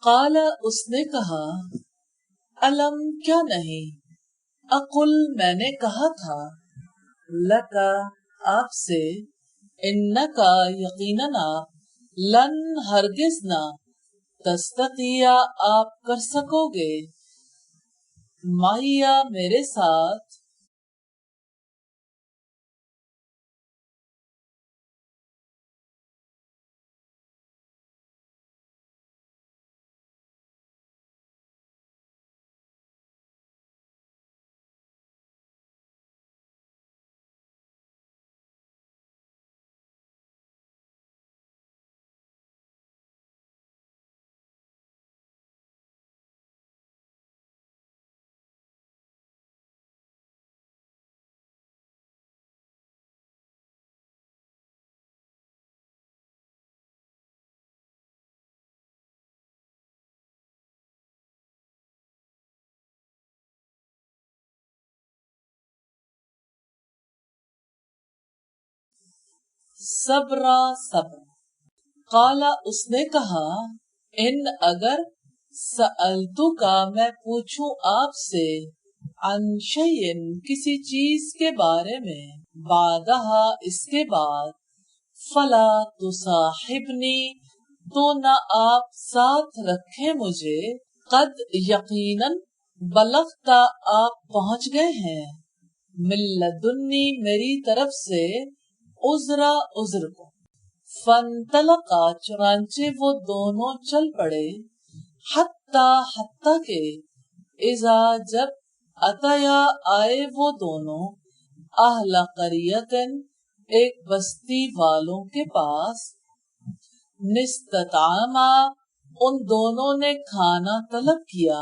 قال اس نے کہا علم کیا نہیں اقل میں نے کہا تھا لکا آپ سے انکا یقیناً آپ لن ہرگز نہ تستطیع آپ کر سکو گے ماہیا میرے ساتھ صبرا صبر قالا اس نے کہا ان اگر سألتو کا میں پوچھوں آپ سے عن شیئن کسی چیز کے بارے میں بعدہا اس کے بعد فلا تصاحبنی تو نہ آپ ساتھ رکھیں مجھے قد یقیناً بلغتا آپ پہنچ گئے ہیں من لدنی میری طرف سے عذرا عذر کو فانطلقا چنانچہ وہ دونوں چل پڑے حتی کہ اذا جب اتیا آئے وہ دونوں اہل قریۃ ایک بستی والوں کے پاس نستطعما ان دونوں نے کھانا طلب کیا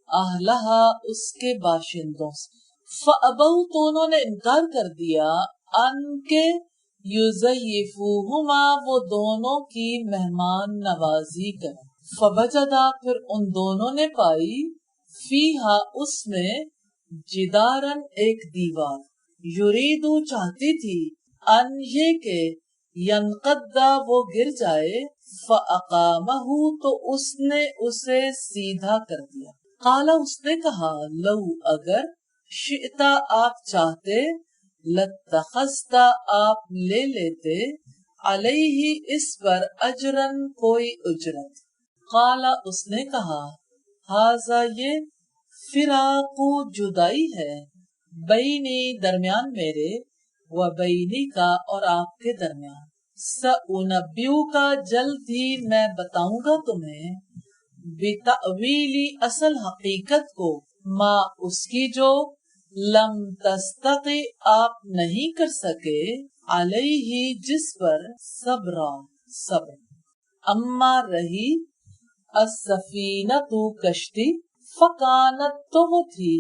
اہلہا اس کے باشندوں سے فابوا تو انہوں نے انکار کر دیا ان کے یضیفوہما وہ دونوں کی مہمان نوازی کریں فوجدا پھر ان دونوں نے پائی فیہا اس میں جدارن ایک دیوار یریدو چاہتی تھی ان یہ کہ ینقضا وہ گر جائے فاقامہ تو اس نے اسے سیدھا کر دیا قالا اس نے کہا لو اگر شئتا آپ چاہتے لاتخذتا آپ لے لیتے علیہ اس پر اجرن کوئی اجرت قالا اس نے کہا ھذا یہ فراق جدائی ہے بینی درمیان میرے و بینی کا اور آپ کے درمیان سأنبیو کا جلد ہی میں بتاؤں گا تمہیں بتأویلی اصل حقیقت کو ما اس کی جو لم تستطع آپ نہیں کر سکے علیہ جس پر صبرا صبر اما رہی السفینۃ کشتی فکانت تو وہ تھی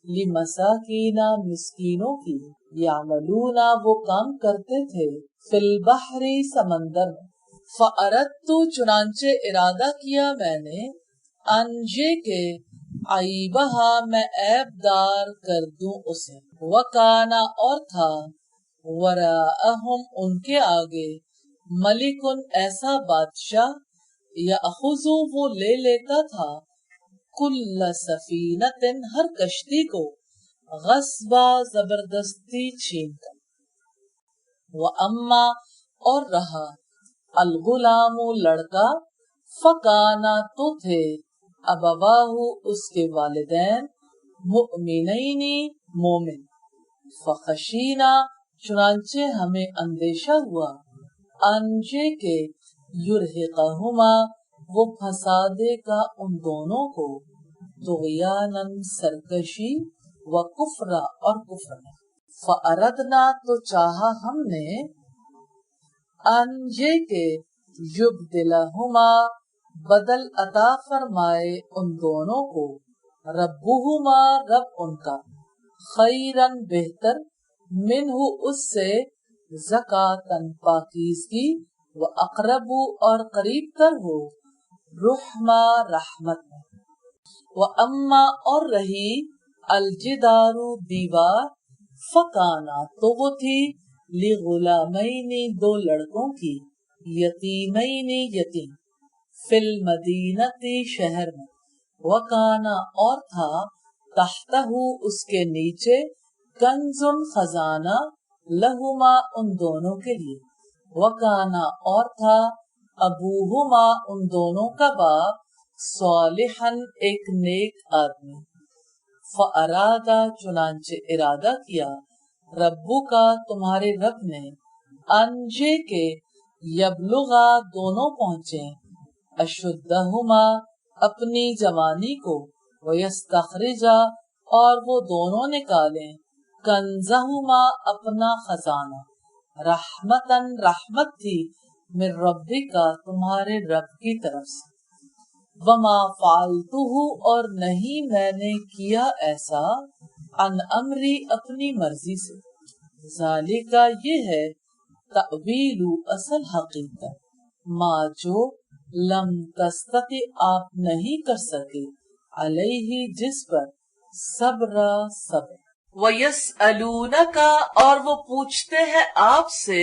لمساکین مسکینوں کی یعملون وہ کام کرتے تھے فی البحر سمندر میں فاردت چنانچہ ارادہ کیا میں نے ان یہ کہ عیبہا میں عیب دار کر دوں اسے وکانا اور تھا وراءہم ان کے آگے ملکن ایسا بادشاہ یاخذو وہ لے لیتا تھا کل سفینۃ ہر کشتی کو غصبا زبردستی چھین کر واما اور رہا الغلام لڑکا فکانا تو تھے ابواہ اس کے والدین مؤمنین مومن فخشینا چنانچہ ہمیں اندیشہ ہوا انجے کے یرہقہما وہ پھنسا دے گا ان دونوں کو طغیانن سرکشی و کفرا اور کفر میں فاردنا تو چاہا ہم نے ان یہ کہ یبدلہما بدل عطا فرمائے ان دونوں کو ربہما رب ان کا خیرن بہتر منہ اس سے زکاتن پاکیزگی و اقرب اور قریب تر ہو رحمہ رحمت میں و اما اور رہی الجدار دیوار فکانا تو وہ تھی لغلامین دو لڑکوں کی یتیمین یتیم फिल मदीनती शहर में, वकाना और था, तहतहू उसके नीचे, कंजुन खजाना, लहुमा उन दोनों के लिए, वकाना और था, अबूहुमा उन दोनों का बाप, सालिहन एक नेक आदमी। फअरादा चुनांचे इरादा किया, रब्बू का तुम्हारे रब ने, अंजे के यबलुगा दोनों पहुंचे, अशुद्धहुमा अपनी जवानी को, वयस्तखरिजा और वो दोनों निकाले, कंजहुमा अपना खजाना, रहमतन रहमत थी, मिर रब्बिका तुम्हारे रब की तरफ से, वमा फालतुहु और नहीं मैंने किया ऐसा, अन अमरी अपनी मर्जी से, जालिका ये है, तअवीलु असल हकीकत, माँ जो लम तस्तति आप नहीं कर सके, अलैहि जिस पर, सब्र सब्र। वयसअलूनका और वो पूछते हैं आपसे,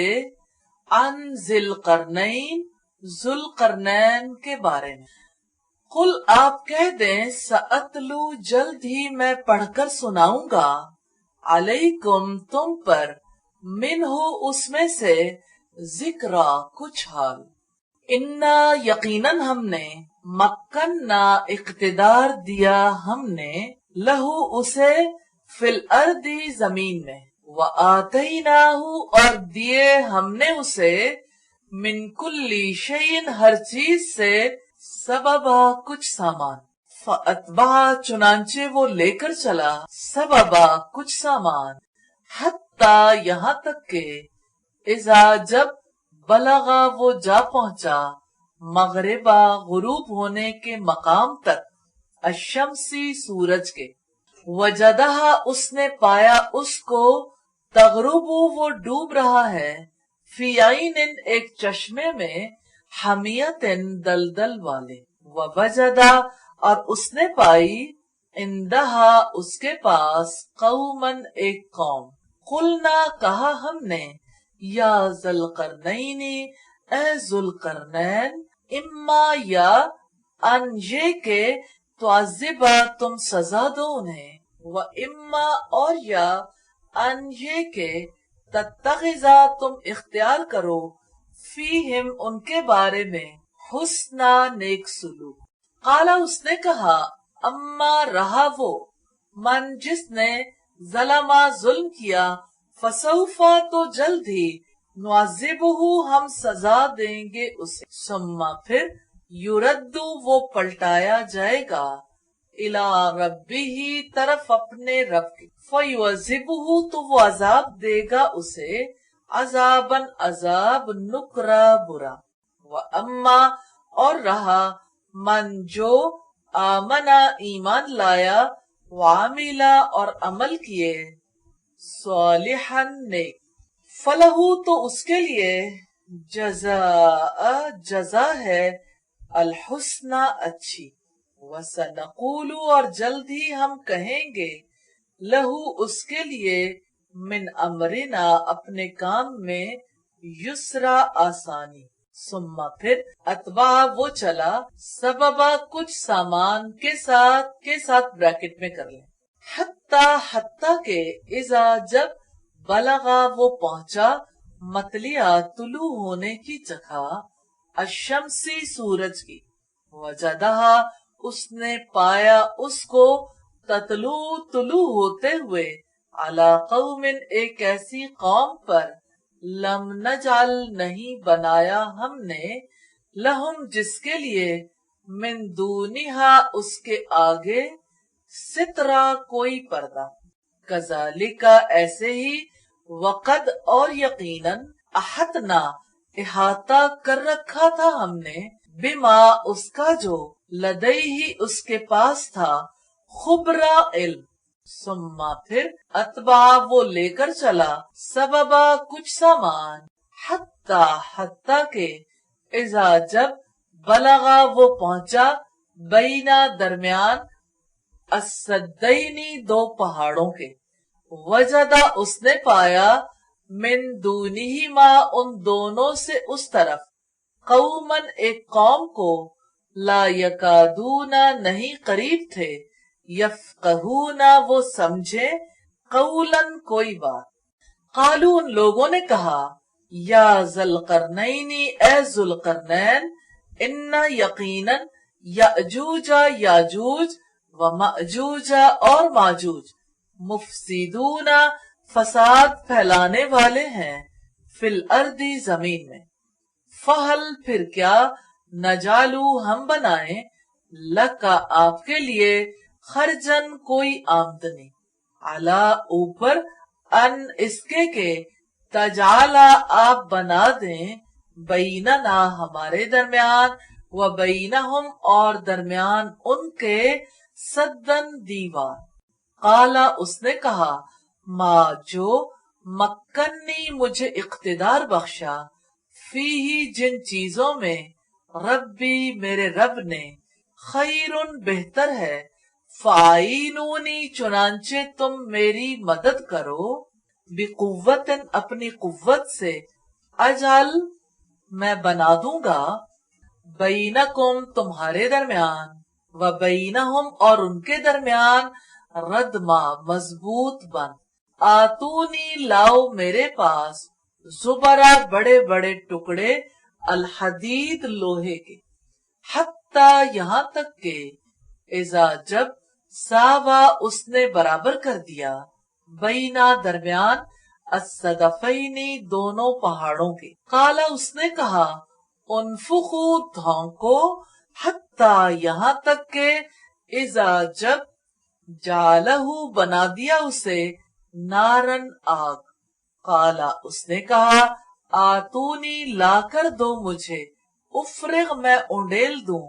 अन ज़िलकरनैन ज़ुल्करनैन के बारे में। कुल आप कह दें, सअतलू जल्द ही मैं पढ़कर सुनाऊंगा, अलैकुम तुम पर, मिनहु उसमें से, जिक्रा कुछ हाल, इन्ना यकीनन हमने, मक्कन्ना इख्तिदार दिया हमने, लहू उसे, फिल अर्दी जमीन में, व आतैनाहु और दिए हमने उसे, मिन कुल्ली शैइन हर चीज से, सबबा कुछ सामान, फअतबा चुनांचे वो लेकर चला, सबबा कुछ सामान, हत्ता यहाँ तक के, इज़ा जब बलगा वो जा पहुंचा, मगरिबा गुरूब होने के मकाम तक, अशमसी सूरज के, वजदहा उसने पाया उसको, तगरुबु वो डूब रहा है, फी आइनिन एक चश्मे में, हमियतिन दलदल वाले, व वजदा और उसने पाई, इंदहा उसके पास, कौमन एक कौम, कुलना कहा हमने, या ज़ुल्करनैनी ए ज़ुल्करनैन, इम्मा या अन ये के, तुअज़्ज़िबा तुम सजा दो उन्हें, व इम्मा और या अन ये के, तत्तखिज़ा तुम इख्तियार करो, फीहिम उनके बारे में, हुस्ना नेक सुलूक। काला उसने कहा, अम्मा रहा वो, मन जिसने, ज़लमा जुल्म किया, फसौफा तो जल्द ही, नुअज़्ज़िबुहु हम सजा देंगे उसे, सुम्मा फिर, युरद्दु वो पलटाया जाएगा, इला रब्बिही तरफ अपने रब के, फयुअज़्ज़िबुहु तो वो अजाब देगा उसे, अजाबन अजाब नुकरा बुरा, व अम्मा और रहा, मन जो, आमना ईमान लाया, वामिला और अमल किए, सालिहन नेक, फलहू तो उसके लिए, जजा है, अल हुस्ना अच्छी, वसनक़ूलु और जल्द ही हम कहेंगे, लहू उसके लिए, मिन अमरिना अपने काम में, युसरा आसानी, सुम्मा फिर, अतबा वो चला, सबबा कुछ सामान के साथ ब्रैकेट में कर ले, हत्ता के, इज़ा जब, बलगा वो पहुंचा, मतलिया तुलू होने की जगह, अशमसी सूरज की, वजदहा उसने पाया उसको, ततलू तुलू होते हुए, अला कौमिन एक ऐसी कौम पर, लम नजल नहीं बनाया हमने, लहुम जिसके लिए, मिन दूनिहा उसके आगे, सितरा कोई पर्दा, कजालिका ऐसे ही, वक़द और यकीनन, अहतना इहाता कर रखा था हमने, बिमा उसका जो, लदई उसके पास था, खुबरा इल्म, सुम्मा फिर, अतबा वो लेकर चला, सबबा कुछ सामान, हत्ता के, इज़ा जब, बलगा वो पहुंचा, बैना दरमियान, अस्सद्दैनी दो पहाड़ों के, वजदा उसने पाया, मिन दूनिहिमा उन दोनों से उस तरफ, कौमन एक कौम को, ला यकादूना नहीं करीब थे, यफ्कहूना वो समझे, कौलन कोई बात। कालू उन लोगों ने कहा, या ज़ुल्करनैनी ए ज़ुल्करनैन, इन्ना यकीनन याजूजा याजूज व माजूजा और माजूज मुफसिदूना फसाद फैलाने वाले हैं, फिल अर्दी जमीन में। फहल फिर क्या, नजालू हम बनाए, लका आपके लिए, खर्जन कोई आमदनी, अला ऊपर, अन इसके के, तजाला आप बना दें, बैनना हमारे दरमियान, व बैनहुम और दरमियान उनके, सद्दन दीवार। काला उसने कहा, माँ जो मक्कन्नी मुझे इख्तिदार बख्शा, फी ही जिन चीजों में, रब्बी मेरे रब ने, खैरुन बेहतर है, फाइनूनी चुनांचे तुम मेरी मदद करो, बिकुव्वतन अपनी कुव्वत से, अजल मैं बना दूंगा, बैनकुम तुम्हारे दरमियान, व बैनहुम और उनके दरमियान, रदमा मजबूत बन, आतूनी लाओ मेरे पास, जुबरा बड़े बड़े टुकड़े, अल हदीद लोहे के, हत्ता यहाँ तक के, इजा जब, सावा उसने बराबर कर दिया, बैना दरमियान, अस्सदफैनी दोनों पहाड़ों के। काला उसने कहा, उनफुखू धौंको, हत्ता यहाँ तक के, इजा जब, जालहू बना दिया उसे, नारन आग। काला उसने कहा, आतूनी ला कर दो मुझे, उफ्रिग मैं उंडेल दूं,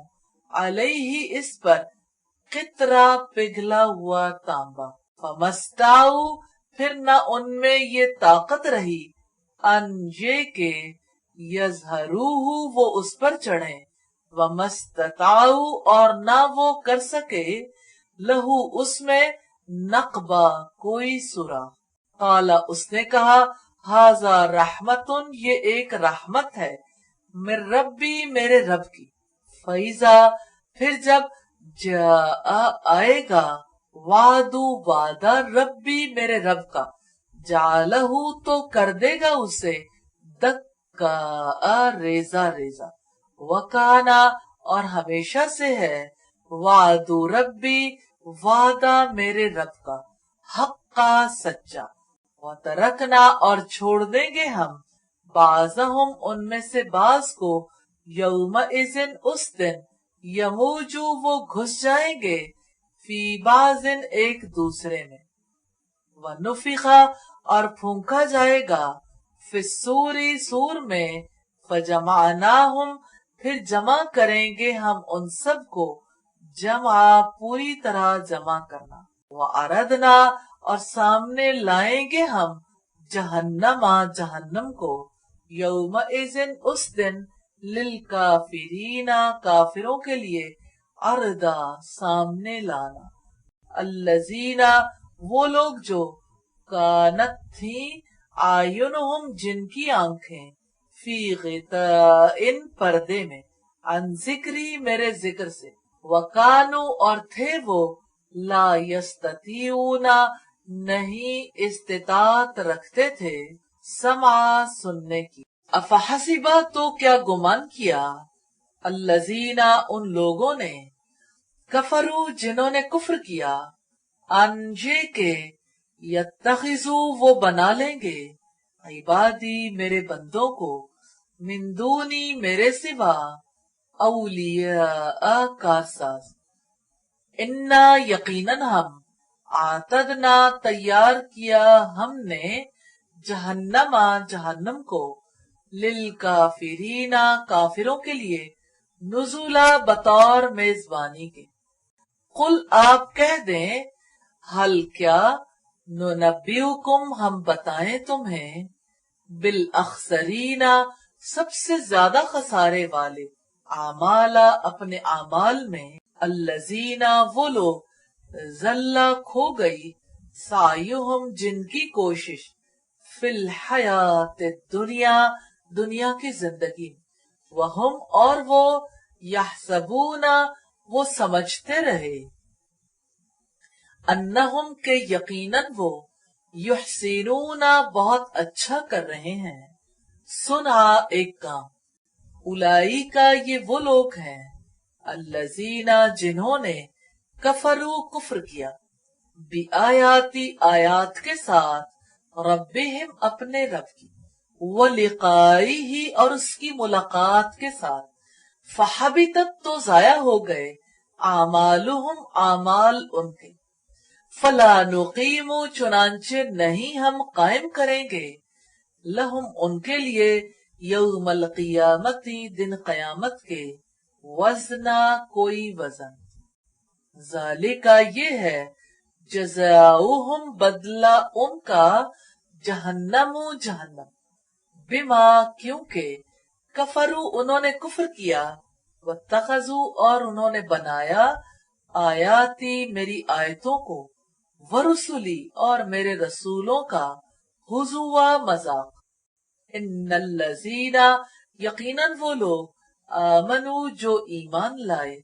अलैहि इस पर, कितरा पिघला हुआ तांबा। फमस्ताऊ फिर न उनमें ये ताकत रही, अन ये के, यजहरूहु वो उस पर चढ़े, वमस्तताऊ और न वो कर सके, लहू उसमें, नकबा कोई सुरा। काला उसने कहा, हाजा रहमतुन ये एक रहमत है, मिर रब्बी मेरे रब की। फैजा फिर जब, जा आएगा, वादू वादा रब्बी मेरे रब का, जालहू तो कर देगा उसे, दक्का रेजा रेजा, वकाना और हमेशा से है, वादू रब्बी वादा मेरे रब का, हक्का सच्चा, वतरकना और छोड़ देंगे हम, बाज़हुम उनमें से बाज को, यौमइज़िन उस दिन, यमूजू वो घुस जाएंगे, फी बाजिन एक दूसरे में, वनुफिखा और फूंका जाएगा, फिस्सूरी सूर में, फजमानाहुम फिर जमा करेंगे हम उन सब को, जमा पूरी तरह जमा करना, व अरदना और सामने लाएंगे हम, जहन्नमा जहन्नम को, यौमइज़िन उस दिन, लिल काफिरीना काफिरों के लिए, अर्दा सामने लाना, अल्लजीना वो लोग जो, कानत थी, आयुनुहुम जिनकी आंखें, फी गिताइन पर्दे में, अन जिक्री मेरे जिक्र से, वकानु और थे वो, ला यस्ततीऊना नहीं इस्तिताअत रखते थे, समा सुनने की। अफहसिबा तो क्या गुमान किया, अल्लजीना उन लोगों ने, कफरू जिन्होंने कुफ्र किया, अनजे के, यत्तखिजू वो बना लेंगे, इबादी मेरे बंदों को, मिंदूनी मेरे सिवा, औलिया कारसाज। इन्ना यकीनन हम, आतदना तैयार किया हमने, जहन्नमा जहन्नम को, लिल काफिरीना काफिरों के लिए, नुजुला बतौर मेजबानी के। कुल आप कह दें, हल क्या, नुनब्बिउकुम हम बताएं तुम्हें, बिल अखसरीना सबसे ज्यादा खसारे वाले, आमाला अपने आमाल में, अल्लजीना वो लोग, जल्ला खो गई, सायुहुम जिनकी कोशिश, फिल हयात दुनिया दुनिया की जिंदगी, वहुम और वो, यहसबूना वो समझते रहे, अन्नहुम के यकीनन वो, युहसिनूना बहुत अच्छा कर रहे हैं, सुना एक काम, उलाई का ये वो लोग हैं, अल्लजीना जिन्होंने कफरू कुफ्र किया, बि आयाती आयात के साथ, रब्बिहिम अपने रब की, व लिकाई ही और उसकी मुलाकात के साथ, फहबितत तो जाया हो गए, आमालुहुम आमाल उनके, फला नुकीमु चुनांचे नहीं हम कायम करेंगे, लहुम उनके लिए, यौमल क़ियामती दिन क़यामत के, वजना कोई वजन, ज़ालिका ये है, जज़ाउहुम बदला उनका, जहन्नमु जहन्नम, बिमा क्योंकि, कफरू उन्होंने कुफ्र किया, वत्तखज़ू और उन्होंने बनाया, आयाती मेरी आयतों को, वरुसुली और मेरे रसूलों का, हुज़ुवा मजाक, इन्नल्लज़ीना यकीनन वो लोग, आमनू जो ईमान लाए,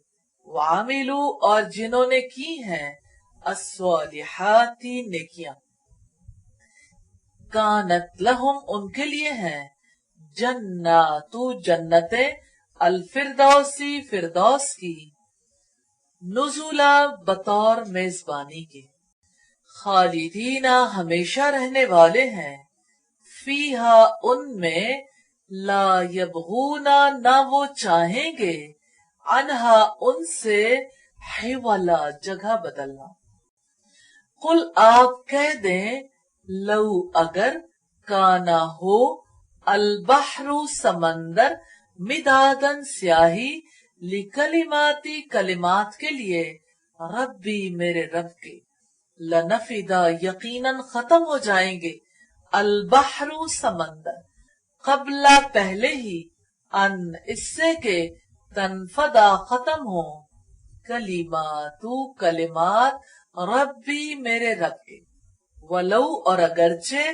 वामिलू और जिन्होंने की हैं, अस्वालिहाती नेकियां, कानत लहुम उनके लिए हैं, जन्नातु जन्नते, अल-फिरदौसी फिरदौस की, नुजुला बतौर मेजबानी के, खालिदीना हमेशा रहने वाले हैं, फीहा उनमें, ला यबगूना ना वो चाहेंगे, अनहा उनसे, हिवला जगह बदलना, कुल आप कह दें, लऊ अगर, काना हो, अल-बहरु समंदर, मिदादन स्याही, लिकलिमाती कलिमात के लिए, रब्बी मेरे रब के, लनफिदा यकीनन खत्म हो जाएंगे, अल-बहरु समंदर, कबला पहले ही, अन इससे के, तनफदा खत्म हो, कलिमातू कलिमात, रब्बी मेरे रब के, वलौ और अगरचे,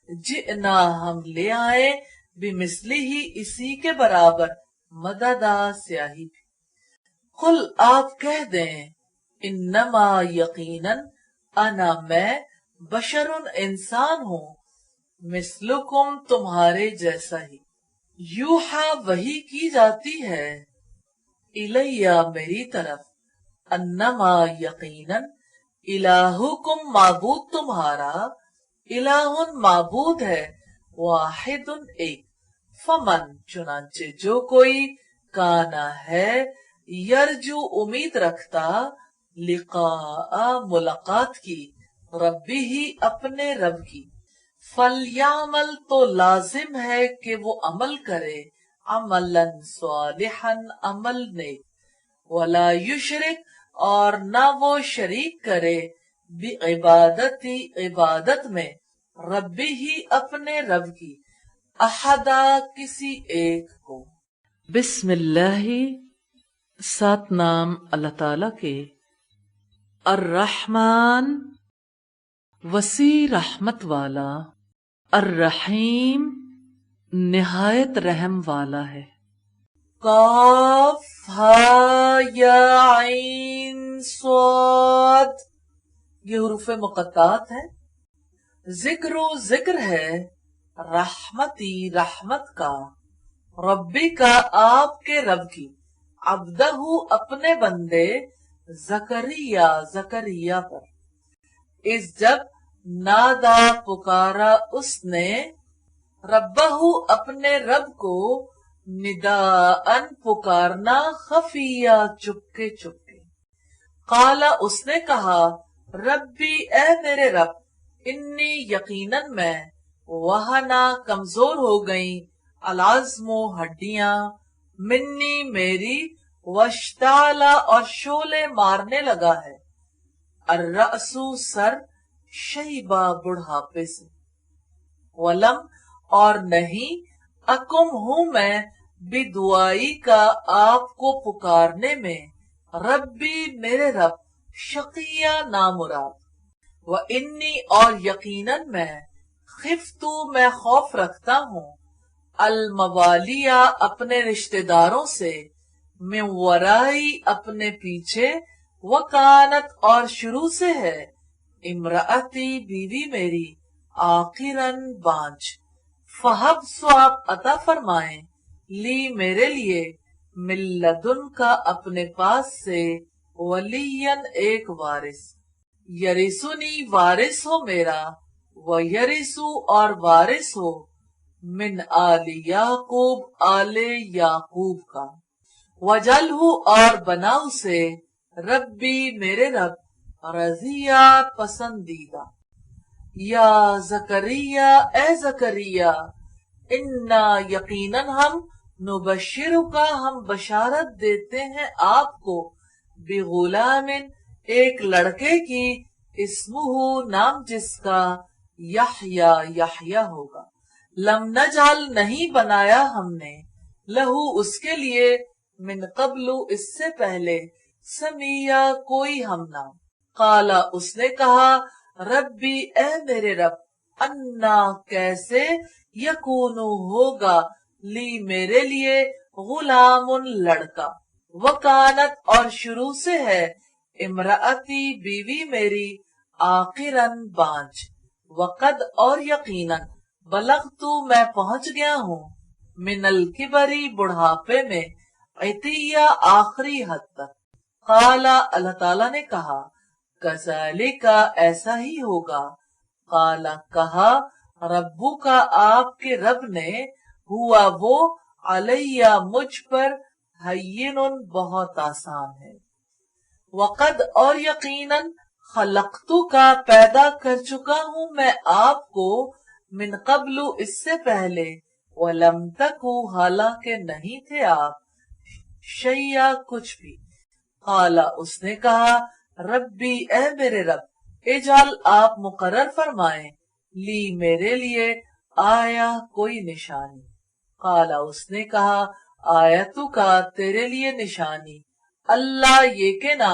जिना हम ले आए, बिमिसली ही इसी के बराबर, मददा स्याही भी, कुल आप कह दें, इन्नमा यकीनन, अना मैं, बशरुन इंसान हूँ, मिसलुकुम तुम्हारे जैसा ही, यूहा वही की जाती है, इलैया मेरी तरफ, अन्नमा यकीनन, इलाहुकुम माबूद तुम्हारा, इलाहुन माबूद है, वाहिदुन एक, फमन चुनांचे जो कोई, काना है, यरजू उम्मीद रखता, लिक़ा मुलाकात की, रब्बी ही अपने रब की, फलयामल तो लाजिम है कि वो अमल करे, अमलन स्वालिहन अमल नेक, वला युशरिक और न वो शरीक करे, बि इबादती इबादत में, रब्बी ही अपने रब की, अहदा किसी एक को। बिस्मिल्लाही सात नाम अल्लाह ताला के, अर्रहमान वसी रहमत वाला, अर्रहीम निहायत रहम वाला है। काफ हा या आइन स्वाद, ये हुरूफ मुक़त्तात है। जिक्र है, रहमती रहमत का, रब्बी का आपके रब की, अब्दहू अपने बंदे, जकरिया पर, इस जब नादा पुकारा उसने, रब्बहू अपने रब को, निदाअन पुकारना, खफिया चुपके चुपके, काला उसने कहा, रब्बी ए मेरे रब, इन्नी यकीनन मैं, वहना कमजोर हो गई, अलाज़मो हड्डियां, मिन्नी मेरी, वश्ताला और शोले मारने लगा है, अर्रअसु सर, शैबा बुढ़ापे से, वलम और नहीं, अकुम हूं मैं, बिदुआई का आपको पुकारने में, रब्बी मेरे रब, शकिया नामुराद, व इन्नी और यकीनन मैं, खिफ्तू मैं खौफ रखता हूँ, अल मवालिया अपने रिश्तेदारों से, میں ورائی اپنے پیچھے، وکانت اور شروع سے ہے، امراتی بیوی میری، آخرن بانج، فہب سو آپ عطا فرمائیں، لی میرے لیے، ملدن کا اپنے پاس سے، ولین ایک وارث، یریسونی وارث ہو میرا، ویریسو اور وارث ہو، من آل یعقوب آل یعقوب کا، وجلہ اور بنا اسے، ربی میرے رب، رضیہ پسندیدہ، یا زکریہ اے زکریہ، انا یقیناً ہم، نبشرہ کا ہم بشارت دیتے ہیں آپ کو، بغلام ایک لڑکے کی، اسمہ نام جس کا، یحییٰ یحییٰ ہوگا، لم نجعل نہیں بنایا ہم نے، لہو اس کے لیے، من قبل اس سے پہلے، سمیہ کوئی ہم نام، قالا اس نے کہا، ربی اے میرے رب، انا کیسے، یکونو ہوگا، لی میرے لیے، غلام لڑکا، وکانت اور شروع سے ہے، امراتی بیوی میری، آخرن بانج، وقد اور یقیناً، بلغتو میں پہنچ گیا ہوں، من الکبری بڑھاپے میں، عتیہ آخری حد تک، قالا اللہ تعالیٰ نے کہا، کذالک ایسا ہی ہوگا، قالا کہا، ربو کا آپ کے رب نے، ہوا وہ، علیہ مجھ پر، ہین بہت آسان ہے، وقد اور یقیناً، خلقتو کا پیدا کر چکا ہوں میں آپ کو، من قبل اس سے پہلے، ولم تکو حالانکہ نہیں تھے آپ، شیئا کچھ بھی، قالا اس نے کہا، ربی اے میرے رب، اجعل آپ مقرر فرمائیں، لی میرے لیے، آیا کوئی نشانی، قالا اس نے کہا، آیتو کا تیرے لیے نشانی، اللہ یہ کہ نہ،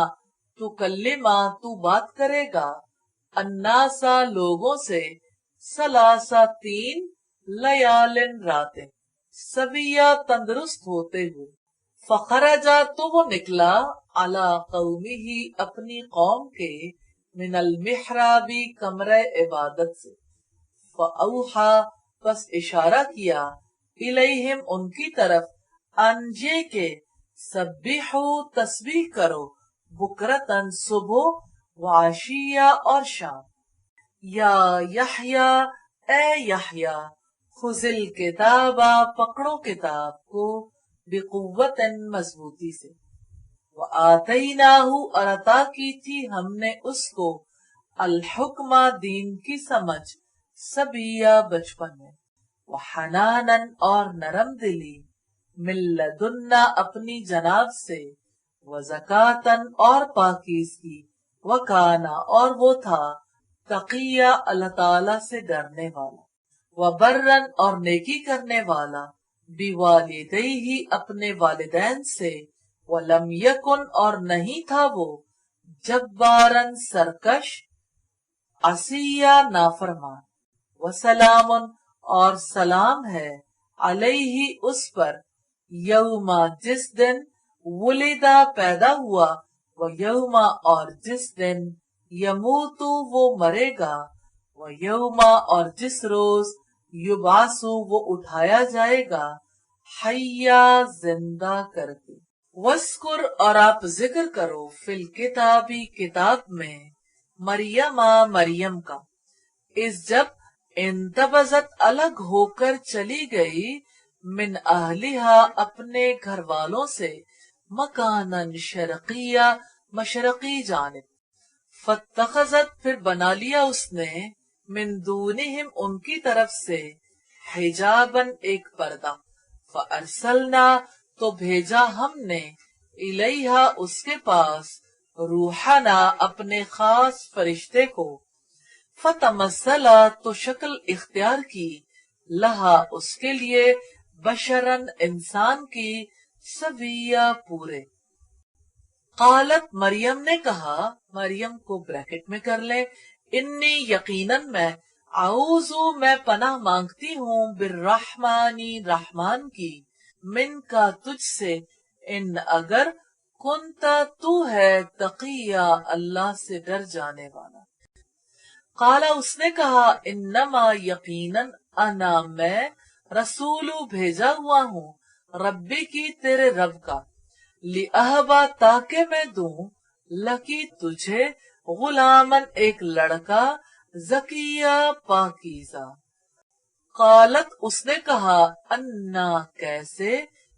تو کلمہ تو بات کرے گا، الناسا لوگوں سے، سلاسا تین، لیالن راتیں، سویہ تندرست ہوتے ہوئے، فخرجا تو وہ نکلا، علی قومہ اپنی قوم کے، من المحرابی کمرہ عبادت سے، فاوحا پس اشارہ کیا، الیہم ان کی طرف، انجے کے، سبحو تسبیح کرو، بکرتن صبح، وعشیہ اور شام، یا یحییٰ اے یحییٰ، خذ الکتاب پکڑو کتاب کو، بقوت مضبوطی سے، وآتیناہ اور عطا کی تھی ہم نے اس کو، الحکمہ دین کی سمجھ، سبیہ بچپن میں، وحنانا اور نرم دلی، من لدنا اپنی جناب سے، وزکاتن اور پاکیزگی، وکانا اور وہ تھا، تقیہ اللہ تعالی سے ڈرنے والا، وبرن اور نیکی کرنے والا، بوالدیہ اپنے والدین سے، ولم یکن اور نہیں تھا وہ، جبارن سرکش، عصیہ نافرمان، وسلام اور سلام ہے، علیہ اس پر، یوما جس دن، ولدہ پیدا ہوا، و یوما اور جس دن، یموتو وہ مرے گا، و یوما اور جس روز، یبعثو وہ اٹھایا جائے گا، حیا زندہ کر کے، وذکر اور آپ ذکر کرو، فی الکتابی کتاب میں، مریم مریم کا، اس جب انتبذت الگ ہو کر چلی گئی، من اہلہا اپنے گھر والوں سے، مکانن شرقیہ مشرقی جانب، فاتخذت پھر بنا لیا اس نے، من دونہم ان کی طرف سے، حجابن ایک پردہ، فارسلنا تو بھیجا ہم نے، الیہا اس کے پاس، روحنا اپنے خاص فرشتے کو، فتمثلا تو شکل اختیار کی، لہا اس کے لیے، بشرن انسان کی، سویہ پورے، قالت مریم نے کہا، مریم کو بریکٹ میں کر لے، انی یقیناً میں، اعوذ میں پناہ مانگتی ہوں، بالرحمانی رحمان کی، من کا تجھ سے، ان اگر کنتا تو ہے تقیہ اللہ سے ڈر جانے والا. قالا اس نے کہا انما یقیناً انا میں رسول بھیجا ہوا ہوں ربی کی تیرے رب کا لِأَهْبَ تاکہ میں دوں لکی تجھے غلامن ایک لڑکا زکیہ پاکیزہ. قالت اس نے کہا انا کیسے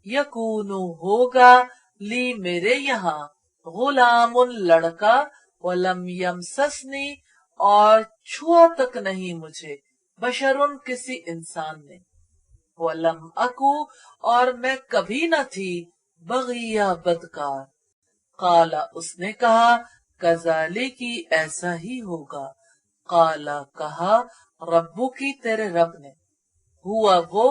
یکونو ہوگا لی میرے یہاں غلام لڑکا ولم یمسسنی اور چھوا تک نہیں مجھے بشرن کسی انسان نے ولم اکو اور میں کبھی نہ تھی بغیہ بدکار. قالا اس نے کہا کذالک کی ایسا ہی ہوگا. قالا کہا ربو کی تیرے رب نے ہوا وہ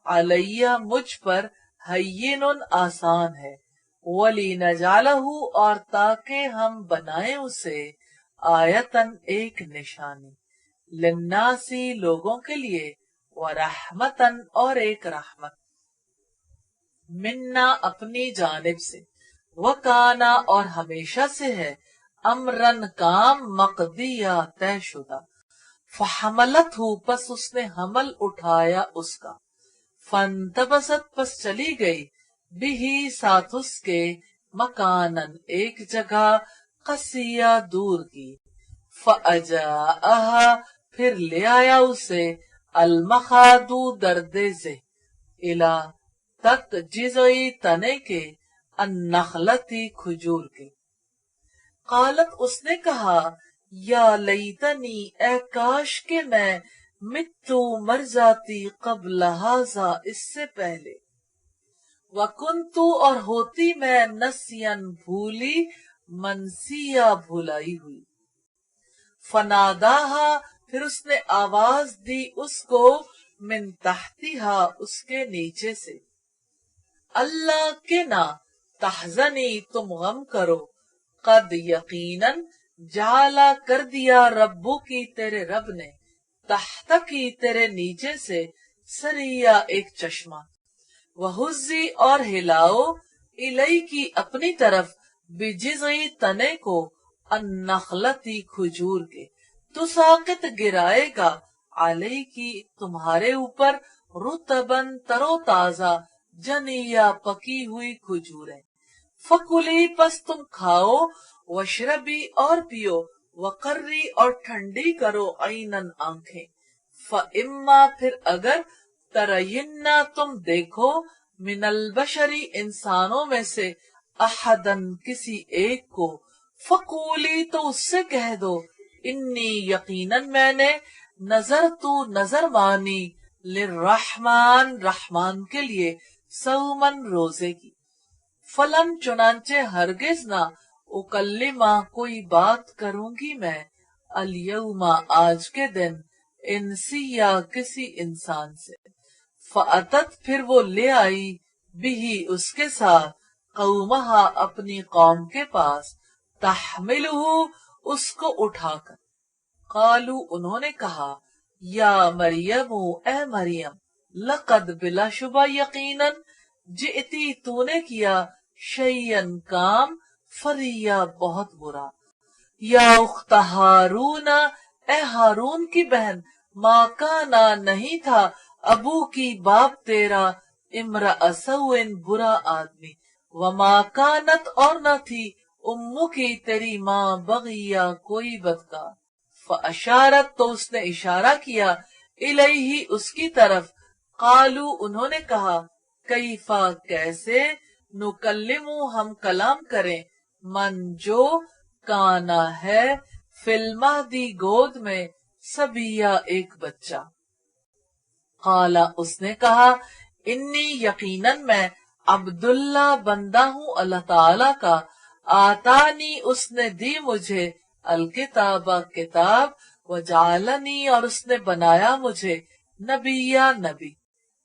علیہ مجھ پر ہین آسان ہے ولی نجالہ اور تاکہ ہم بنائیں اسے آیتن ایک نشانی للناسی لوگوں کے لیے ورحمتن اور ایک رحمت منا اپنی جانب سے وکانا اور ہمیشہ سے ہے امرن کام مقدیہ طے شدہ. فحملت ہو پس اس نے حمل اٹھایا اس کا فانتبست پس چلی گئی بھی ساتھ اس کے مکانن ایک جگہ قصیہ دور کی. فاجاءہا پھر لے آیا اسے المخادو دردے الہ تک جزئی تنے کے النخلتی کھجور کے. قالت اس نے کہا یا لیتنی اے کاش کہ میں متو مر جاتی قبل ھذا اس سے پہلے وکنتو اور ہوتی میں نسین بھولی منسیہ بھولائی ہوئی. فناداہا پھر اس نے آواز دی اس کو من تحتہا اس کے نیچے سے اللہ کے نہ تحزنی تم غم کرو قد یقیناً جعلا کر دیا ربو کی تیرے رب نے تحت کی تیرے نیچے سے سریا ایک چشمہ وہزی اور ہلاؤ الی کی اپنی طرف بجزئی تنے کو النخلتی کھجور کے تو ساقط گرائے گا علی کی تمہارے اوپر رطبن ترو تازہ جنیا پکی ہوئی کھجوریں. فکلی پس تم کھاؤ وشربی اور پیو وقری اور ٹھنڈی کرو عینن آنکھیں. فاما پھر اگر ترینہ تم دیکھو من البشری انسانوں میں سے احدن کسی ایک کو فقولی تو اس سے کہہ دو انی یقیناً میں نے نظر مانی للرحمن رحمان کے لیے صومن روزے کی. فلن چنانچہ ہرگز نہ اکلمہ کوئی بات کروں گی میں الیوم آج کے دن انسیہ کسی انسان سے. فاتت پھر وہ لے آئی بھی اس کے ساتھ قومہا اپنی قوم کے پاس تحملہ اس کو اٹھا کر. قالو انہوں نے کہا یا مریم اے مریم لقد بلا شبہ یقیناً جئتی تو نے کیا شیئن کام فریا بہت برا. یا اخت ہارون اے ہارون کی بہن ما کانا نہیں تھا ابو کی باپ تیرا امرأ سوء برا آدمی وما کانت اور نہ تھی امو کی تیری ماں بغیہ کوئی بدکار. فاشارت تو اس نے اشارہ کیا الیہ اس کی طرف. قالو انہوں نے کہا کیفا کیسے نکلمو ہم کلام کریں من جو کانا ہے فی المہدی گود میں سبیہ ایک بچہ. قالا اس نے کہا انی یقیناً میں عبداللہ بندہ ہوں اللہ تعالی کا آتانی اس نے دی مجھے الکتاب کتاب وجعلنی اور اس نے بنایا مجھے نبیہ نبی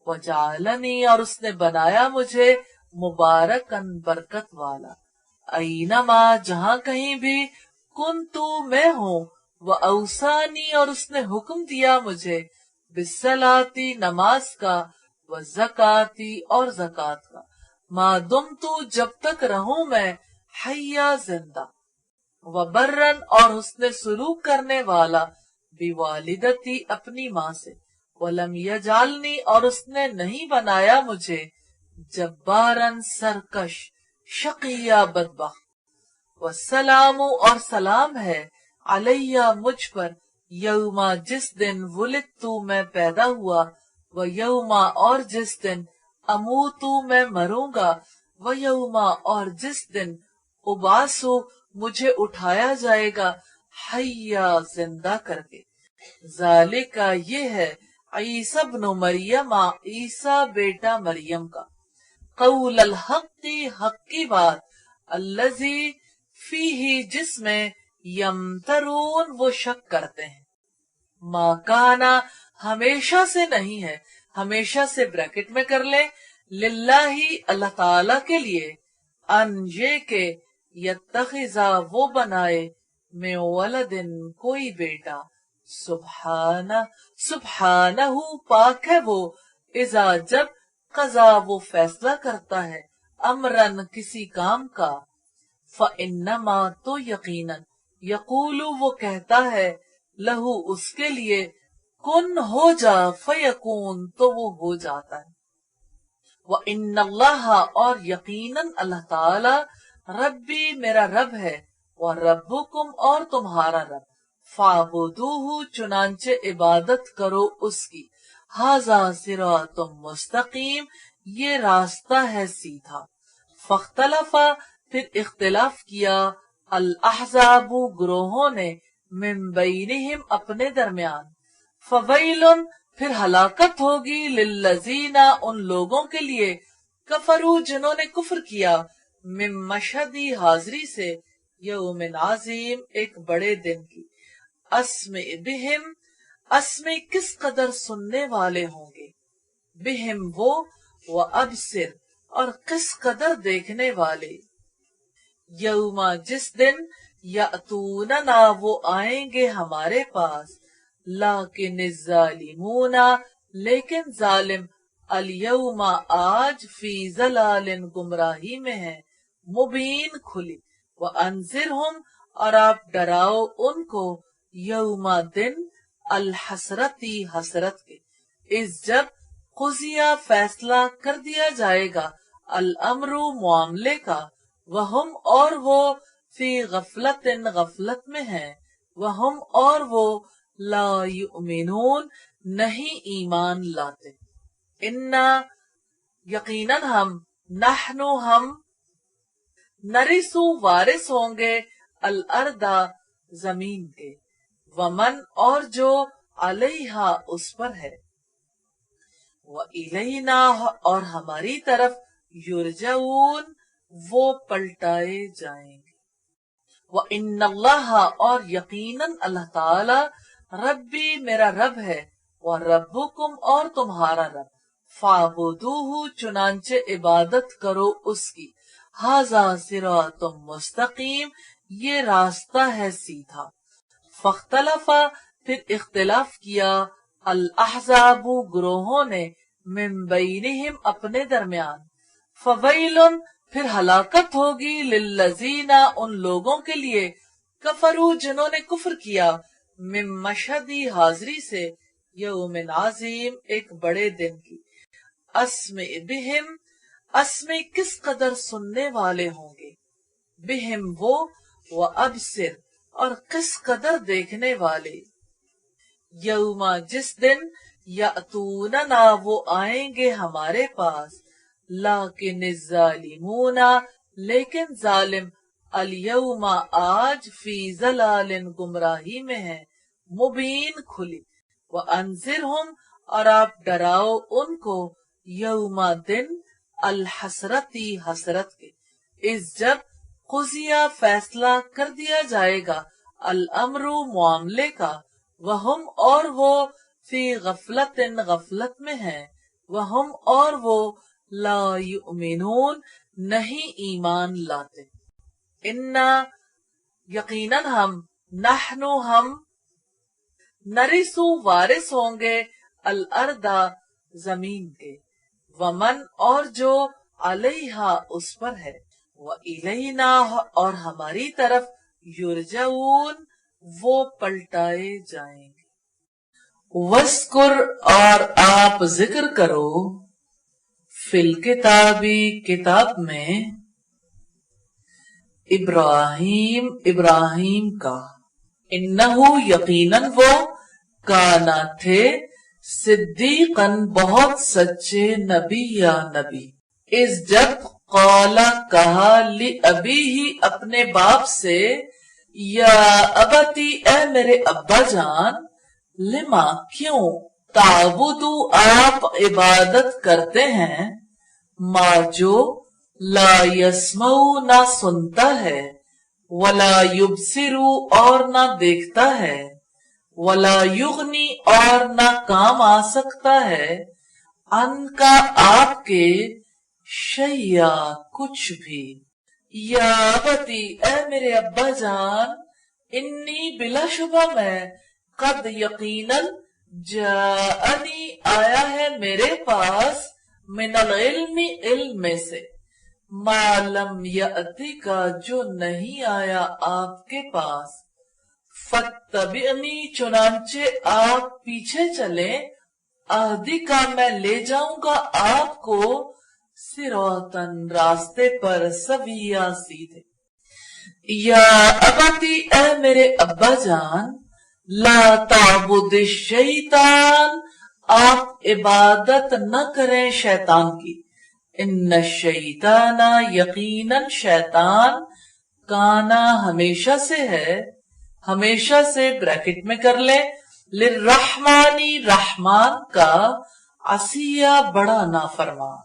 وجعلنی اور اس نے بنایا مجھے مبارکن برکت والا. اینما جہاں کہیں بھی کنتو میں ہوں و اوسانی اور اس نے حکم دیا مجھے بالصلاۃ نماز کا و زکاتی اور زکات کا मादुम तू जब तक रहूं मैं हय्या जिंदा, वबर्रन और हुस्ने सुलूक करने वाला, बिवालिदती अपनी माँ से, वलम यजालनी और उसने नहीं बनाया मुझे, जब्बारन सरकश, शकिया बदबख्त, वस्सलामु और सलाम है, अलैया मुझ पर, यौमा जिस दिन वुलिदतु मैं पैदा हुआ, व यौमा और जिस दिन अमूतु मैं मरूंगा, व यौमा और जिस दिन उबासु मुझे उठाया जाएगा, हय्या जिंदा करके। जालिका ये है ईसा इब्न मरियम, ईसा बेटा मरियम का, कौल अल हक़्क़ी हक़ की बात, अल्लज़ी फीही जिसमें यमतरून वो शक करते हैं, माकाना हमेशा से नहीं है, हमेशा से ब्रैकेट में कर ले, लिल्लाही अल्लाह ताला के लिए, अन ये के यत्तखिज़ा वो बनाए, में वलदिन कोई बेटा, सुब्हाना सुब्हानहू पाक है वो, इज़ा जब कज़ा वो फैसला करता है, अमरन किसी काम का, फ़इन्नमा तो यकीनन, यकूलु वो कहता है, लहू उसके लिए, कुन हो जा, फयकून तो वो हो जाता है। व इन्नल्लाह और यकीनन अल्लाह ताला, रब्बी मेरा रब है, व रब्बुकुम और तुम्हारा रब, फाबुदूहु चुनांचे इबादत करो उसकी, हाजा सिरातुम मुस्तकीम ये रास्ता है सीधा। फख्तलफा फिर इख्तिलाफ किया, अल अहज़ाबु ग्रोहों ने, मिन बैनिहिम अपने दरमियान, फवैलुन फिर हलाकत होगी, लिल्लज़ीना उन लोगों के लिए, कफरू जिन्होंने कुफ्र किया, मिन मशहदी हाजिरी से, यौमिन आज़ीम एक बड़े दिन की, अस्मे बिहिम अस्मे किस कदर सुनने वाले होंगे, बिहिम वो, व अबसिर और किस कदर देखने वाले, यौमा जिस दिन, यातूनना वो आएंगे हमारे पास, लाकिन ज़ालिमूना लेकिन जालिम, अल यौमा आज, फी ज़लालिन गुमराही में है, मुबीन खुली, व अंज़िरहुम और आप डराओ उनको, यौमा दिन, अल हसरती हसरत के, इस जब कुजिया फैसला कर दिया जाएगा, अल अमरु मामले का, वहुम और वो, फी गफलतिन गफलत में है, वहुम और वो, ला युमिनून नहीं ईमान लाते, इन्ना यकीनन हम, नहनु हम, नरिसु वारिस होंगे, अल अर्दा जमीन के, वमन और जो, अलैहा उस पर है, व इलैना और हमारी तरफ, युरजऊन वो पलटाए जाएंगे, व इन्नल्लाह और यकीनन अल्लाह ताला, रब्बी मेरा रब है, व रब्बुकुम और तुम्हारा रब, फाबुदूहु चुनांचे इबादत करो उसकी, हाजा सिरातुम मुस्तकीम ये रास्ता है सीधा। फख्तलफा फिर इख्तिलाफ किया, अल अहज़ाबु ग्रोहों ने, मिन बैनिहिम अपने दरमियान, फवैलुन फिर हलाकत होगी, लिल्लज़ीना उन लोगों के लिए, कफरू जिन्होंने कुफ्र किया, मिन मशहदी हाजिरी से, यौमिन आज़ीम एक बड़े दिन की, अस्मे बिहिम अस्मे किस कदर सुनने वाले होंगे, बिहिम वो, व अबसिर और किस कदर देखने वाले, यौमा जिस दिन, यातूनना वो आएंगे हमारे पास, लाकिन ज़ालिमूना लेकिन जालिम, अल यौमा आज, फी ज़लालिन गुमराही में है, मुबीन खुली, व अंज़िरहुम और आप डराओ उनको, यौमा दिन, अल हसरती हसरत के, इस जब कुजिया फैसला कर दिया जाएगा, अल अमरु मामले का, वहुम और वो, फी गफलतिन गफलत में है, वहुम और वो, ला युमिनून नहीं ईमान लाते, इन्ना यकीनन हम, नहनु हम, नरिसु वारिस होंगे, अल अर्दा जमीन के, वमन और जो, अलैहा उस पर है, व इलैना और हमारी तरफ युरजऊन वो पलटाए जाएंगे। वस्कुर और आप जिक्र करो, फिल किताबी किताब में, इब्राहीम इब्राहीम का, इन्नहु यकीनन वो, काना थे, सिद्दीकन बहुत सच्चे नबी या नबी। इस जब कौला कहा ली अभी ही अपने बाप से, या अबती ए मेरे अब्बा जान, लिमा क्यों, ताबुदू आप इबादत करते हैं, माँ जो ला यस्मऊ ना सुनता है, वला युबसिरू और ना देखता है, वला युगनी और ना काम आ सकता है, अनका आपके शैया कुछ भी। या अबती ए मेरे अब्बा जान, इन्नी बिलाशुबा मैं, कद यकीनन जाअनी आया है मेरे पास, मिनल इल्मी इल्म में से, मालम यअती का जो नहीं आया आपके पास, फत्तबिअनी चुनांचे आप पीछे चले, अहदी का मैं ले जाऊंगा आपको, सिरातन रास्ते पर सविया सीधे। या अबती ए मेरे अब्बा जान, ला ताबुद शैतान आप इबादत न करें शैतान की, इन्न शैताना यकीनन शैतान, काना हमेशा से है, हमेशा से ब्रैकेट में कर ले, लिर्रहमानी रहमान का, असिया बड़ा नाफरमान।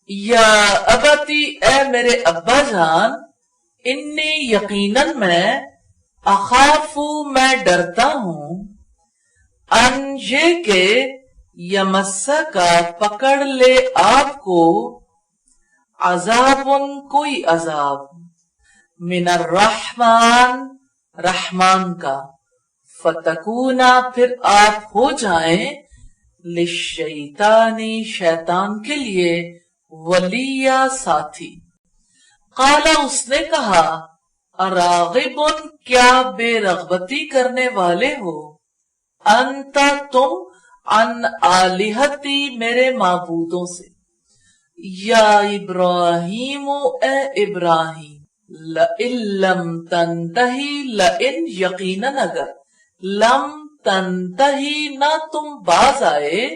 या अबती ए मेरे अब्बा जान, इन्नी यकीनन मैं, अखाफू मैं डरता हूं, अन ये के यमस्सा का पकड़ ले आपको, अजाबुन कोई अजाब, मिनर रहमान रहमान का, फतकूना फिर आप हो जाएं, लिशैतानी शैतान के लिए, वलिया साथी। काला उसने कहा, अरागिबुन क्या बेरगबती करने वाले हो, अंता तुम, अन आलिहती मेरे माबूदों से, या इब्राहीमो ए इब्राहीम, लम तंतही लइन यकीनन अगर, लम तंतही ना तुम बाज आए,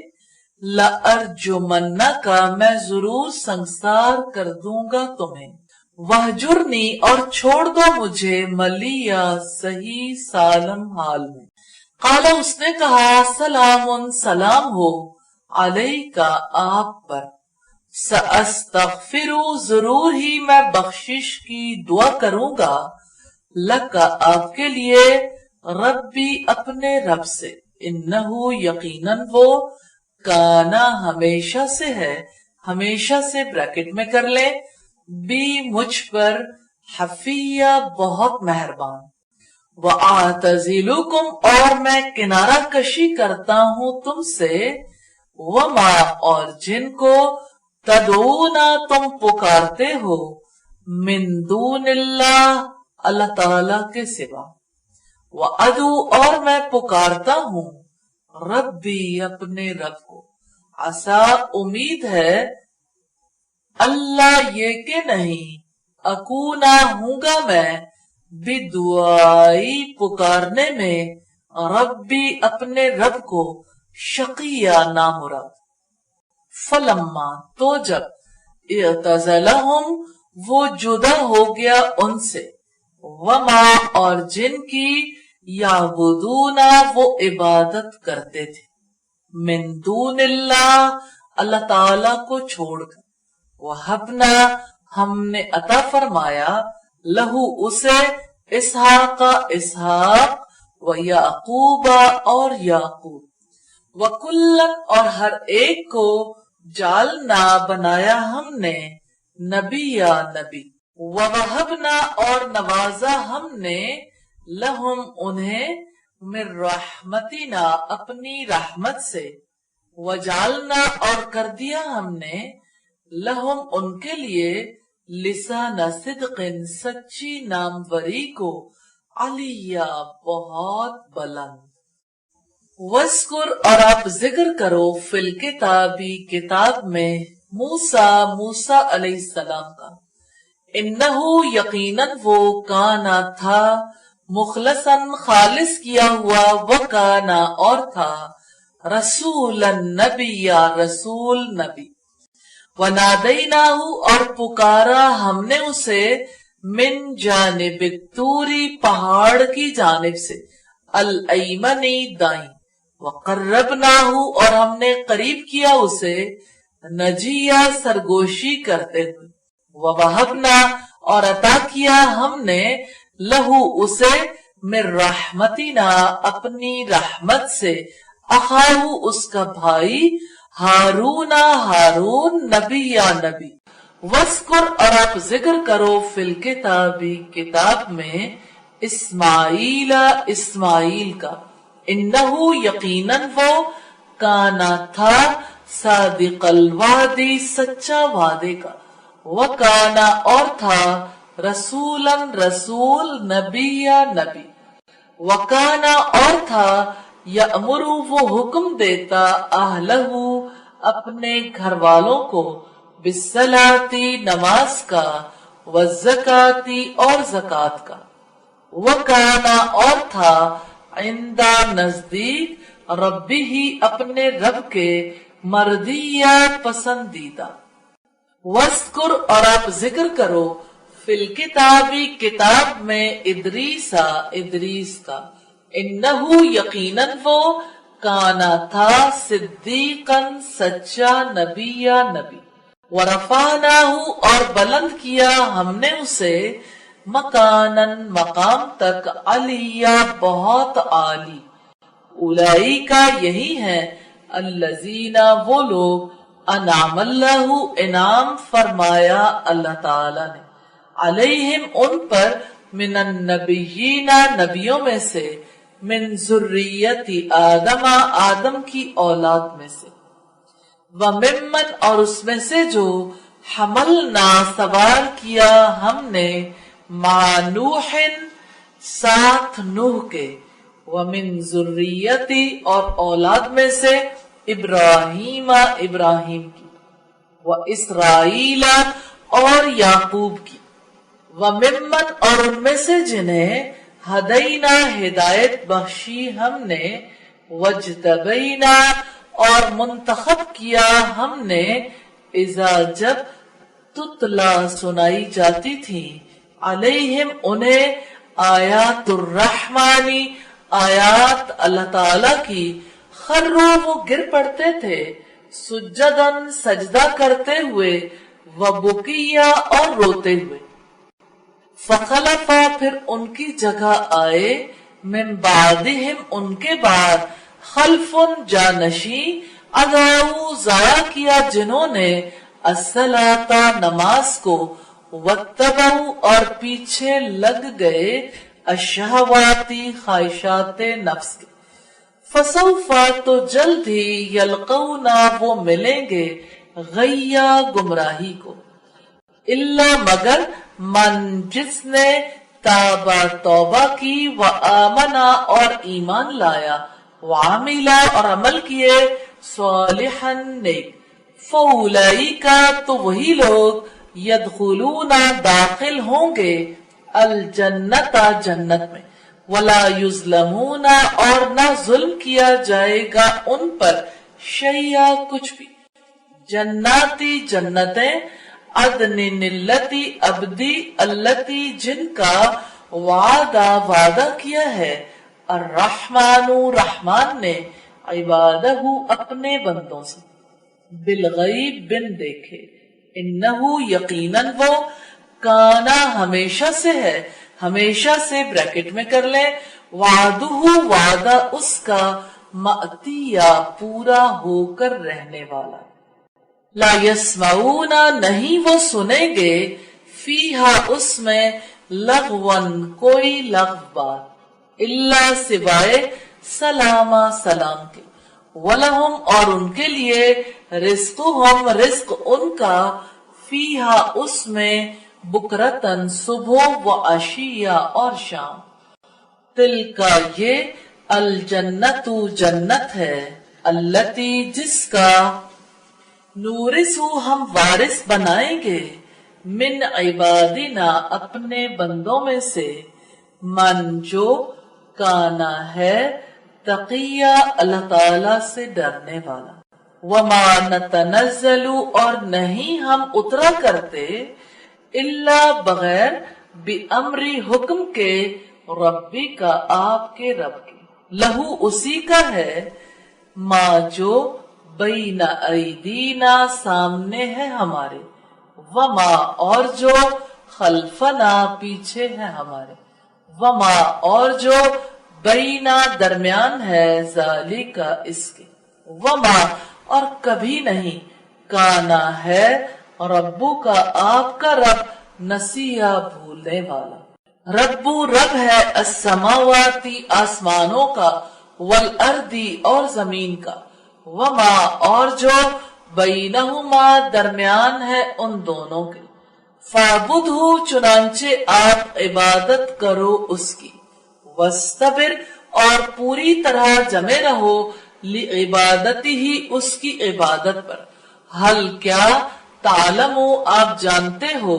लअरजुमन्ना का मैं जरूर संसार कर दूंगा तुम्हें, वहजुरनी और छोड़ दो मुझे, मलिया सही सालम हाल में। काला उसने कहा, सलामुन सलाम हो, अलैका आप पर, सअस्तगफिरु जरूर ही मैं बख्शिश की दुआ करूंगा, लका आपके लिए, रब्बी अपने रब से, इन्नहु यकीनन वो, काना हमेशा से है, हमेशा से ब्रैकेट में कर ले, बी मुझ पर, हफिया बहुत मेहरबान, व आतजिलुकुम और मैं किनारा कशी करता हूं तुमसे, वमा और जिनको, तदूना तुम पुकारते हो, मिन दूनिल्लाह अल्लाह ताला के सिवा, व अदू और मैं पुकारता हूं, रब्बी अपने रब को, आसा उम्मीद है, अल्लाह ये के नहीं, अकूना हूंगा मैं, बिदुआई पुकारने में, रब्बी अपने रब को, शकिया नामुराद। फलम्मा तो जब, इअतज़लहुम वो जुदा हो गया उनसे, वमा और जिनकी, याबुदूना वो इबादत करते थे, मिन दूनिल्लाह अल्लाह ताला को छोड़कर, वहबना हमने अता फरमाया, लहू उसे, इसहाका इसहाक, व याकूबा और याकूब, व कुल्लन और हर एक को, जालना बनाया हमने, नबी या नबी, व वहबना और नवाजा हमने, लहुम उन्हें, मिर रहमतिना अपनी रहमत से, व जालना और कर दिया हमने, لہم ان کے لیے لسان صدق سچی ناموری کو علیہ بہت بلند. وذکر اور آپ ذکر کرو فی الکتابی کتاب میں موسیٰ علیہ السلام کا. انہو یقیناً وہ کانا تھا مخلصاً خالص کیا ہوا وکانا اور تھا رسولاً نبی یا رسول نبی. وَنَادَيْنَاهُ اور پکارا ہم نے اسے من جانب توری پہاڑ کی جانب سے الایمنی دائیں. وَقَرَّبْنَاهُ اور ہم نے قریب کیا اسے نجیہ سرگوشی کرتے ہوئے. وَوَهَبْنَا اور عطا کیا ہم نے لہو اسے من رحمتنا اپنی رحمت سے اخاہو اس کا بھائی ہارون نبی یا نبی. وذکر اور آپ ذکر کرو فی الکتابی کتاب میں اسماعیل کا. انہو یقیناً وہ کانا تھا صادق الوعدی سچا وعدے کا. وکانا اور تھا رسولاً رسول نبی یا نبی. وکانا اور تھا یأمرو وہ حکم دیتا اہلہو اپنے گھر والوں کو بالصلاۃ نماز کا والزکاۃ اور زکوٰۃ کا. وکانا اور تھا عندہ نزدیک ربی ہی اپنے رب کے مردیہ پسندیدہ. وذکر اور آپ ذکر کرو فی الکتابی کتاب میں ادریس کا. انہو یقیناً وہ کانا تھا صدیقاً سچا نبی یا نبی. ورفعناہ اور بلند کیا ہم نے اسے مکاناً مقام تک علیہ بہت عالی. اولئیکا یہی ہے الذین وہ لوگ انعم اللہ انعام فرمایا اللہ تعالی نے علیہم ان پر من النبیین نبیوں میں سے من ذریت آدم کی اولاد میں سے. وممن اور اس میں سے جو حملنا سوار کیا ہم نے مع نوح ساتھ نوح کے. ومن ذریتی اور اولاد میں سے ابراہیم کی. واسرائیل اور یعقوب کی. وممن اور ان میں سے جنہیں ہدینا ہدایت بخشی ہم نے. وجتبینا اور منتخب کیا ہم نے اذا جب تتلا سنائی جاتی تھی علیہم انہیں آیات الرحمانی آیات اللہ تعالی کی. خرو وہ گر پڑتے تھے سجدن سجدہ کرتے ہوئے وبکیا اور روتے ہوئے. فخلفا پھر ان کی جگہ آئے من بعدہم ان کے بعد خلفن جانشی اضاعوا ضائع کیا جنہوں نے الصلاۃ نماز کو واتبعوا اور پیچھے لگ گئے الشہوات خواہشات نفس کے. فسوف تو جلد ہی یلقونا وہ ملیں گے غیا گمراہی کو. الا مگر من جس نے تابا توبہ کی وآمنا اور ایمان لایا وعملا اور عمل کیے صالحا نیک. فاولئیکا تو وہی لوگ یدخلون داخل ہوں گے الجنت جنت میں. ولا یظلمون اور نہ ظلم کیا جائے گا ان پر شیئا کچھ بھی. جناتی جنتیں عدن التی ابدی التی جن کا وعدہ کیا ہے الرحمن رحمان نے عبادہ اپنے بندوں سے بالغیب بن دیکھے. انہو یقیناً وہ کانا ہمیشہ سے ہے ہمیشہ سے بریکٹ میں کر لیں وعدہ وعدہ اس کا مأتیا پورا ہو کر رہنے والا. لا یسمعون نہیں وہ سنیں گے فیہا اس میں لغون کوئی لغو بات الا سوائے سلام کے. वलहुम और उनके लिए रिज़्क़ुहुम रिज़्क़ उनका फीहा उसमें बुकरतन सुबह व अशिया और शाम। तिलका ये अल जन्नतु जन्नत है, अल्लती जिसका नूरिसु हम वारिस बनाएंगे मिन इबादिना अपने बंदों में से मन जो काना है तकिया अल्लाह ताला से डरने वाला। वमा नतनज़्ज़लु और नहीं हम उतरा करते इल्ला बगैर बिअम्री हुक्म के रब्बी का आपके रब की। लहू उसी का है माँ जो बैना ऐदीना सामने है हमारे, वमा और जो खल्फना पीछे है हमारे, वमा और जो बैना दरमियान है ज़ालिका इसके, वमा और कभी नहीं काना है रब्बू का आपका रब नसिया भूलने वाला। रब्बू रब है अस्समावाती आसमानों का, वल अर्दी और जमीन का, वमा और जो बैनहुमा दरमियान है उन दोनों के। फाबुदहु चुनांचे आप इबादत करो उसकी, वस्तबिर और पूरी तरह जमे रहो ली इबादती ही उसकी इबादत पर। हल क्या तालमो आप जानते हो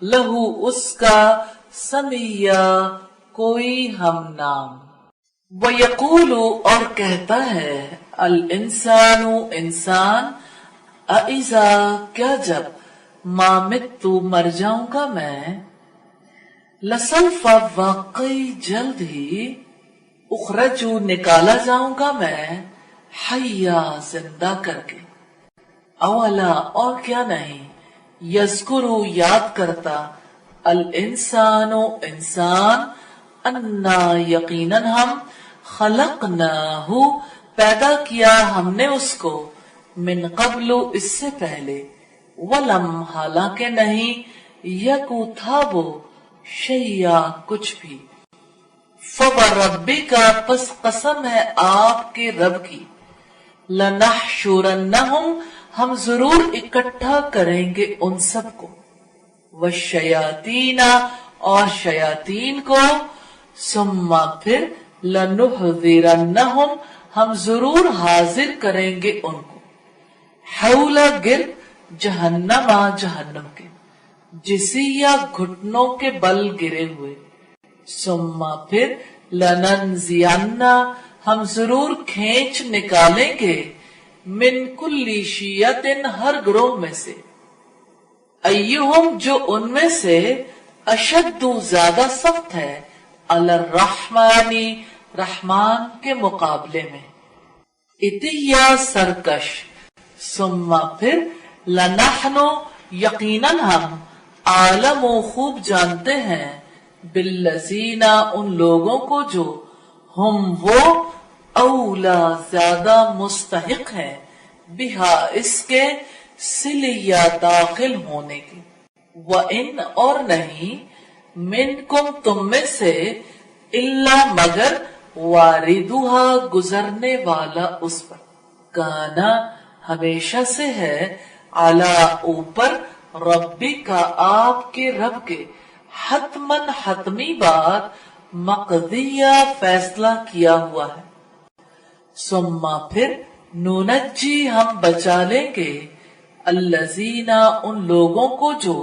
लहू उसका समिया कोई हम नाम। व यकूलु और कहता है अल इंसानु इंसान अइज़ा क्या जब मामित्तु मर जाऊंगा मैं, लसल्फा वाकई जल्द ही उखरजू निकाला जाऊंगा मैं हय्या जिंदा करके। अवला और क्या नहीं यज़कुरु याद करता अल इंसानो इंसान अन्ना यकीनन हम खलकनाहु पैदा किया हमने उसको मिन कब्लु इससे पहले, वलम हालांकि नहीं यकु था वो शैया कुछ भी। फवरब्बिका पस कसम है आपके रब की, लनहशुरन्नहुम हम जरूर इकट्ठा करेंगे उन सबको, वशयातीना और शयातीन को, सुम्मा फिर लनुहुज़िरन्नहुम हम जरूर हाजिर करेंगे उनको, हौला गिर जहन्नमा जहन्नम के, जिसिया घुटनों के बल गिरे हुए, सुम्मा फिर लननजियन्ना हम जरूर खींच निकालेंगे मिन कुल्ली शियतिन हर ग्रोह में से, अय्युहुम जो उनमें से अशद्दु ज्यादा सख्त है अलर रहमानी रहमान के मुकाबले में, इतिया सरकश, सुम्मा फिर लनहनु यकीनन हम आलमो खूब जानते हैं बिल्लजीना उन लोगों को जो हम वो औला ज्यादा मुस्तहिक है बिहा इसके सिलिया दाखिल होने की। व इन और नहीं मिनकुम तुम में से इल्ला मगर वारिदुहा गुजरने वाला उस पर, काना हमेशा से है आला ऊपर रब्बी का आपके रब के हतमन हतमी बात मकदिया फैसला किया हुआ है। सुम्मा फिर नूनज्जी हम बचा लेंगे अल्लजीना उन लोगों को जो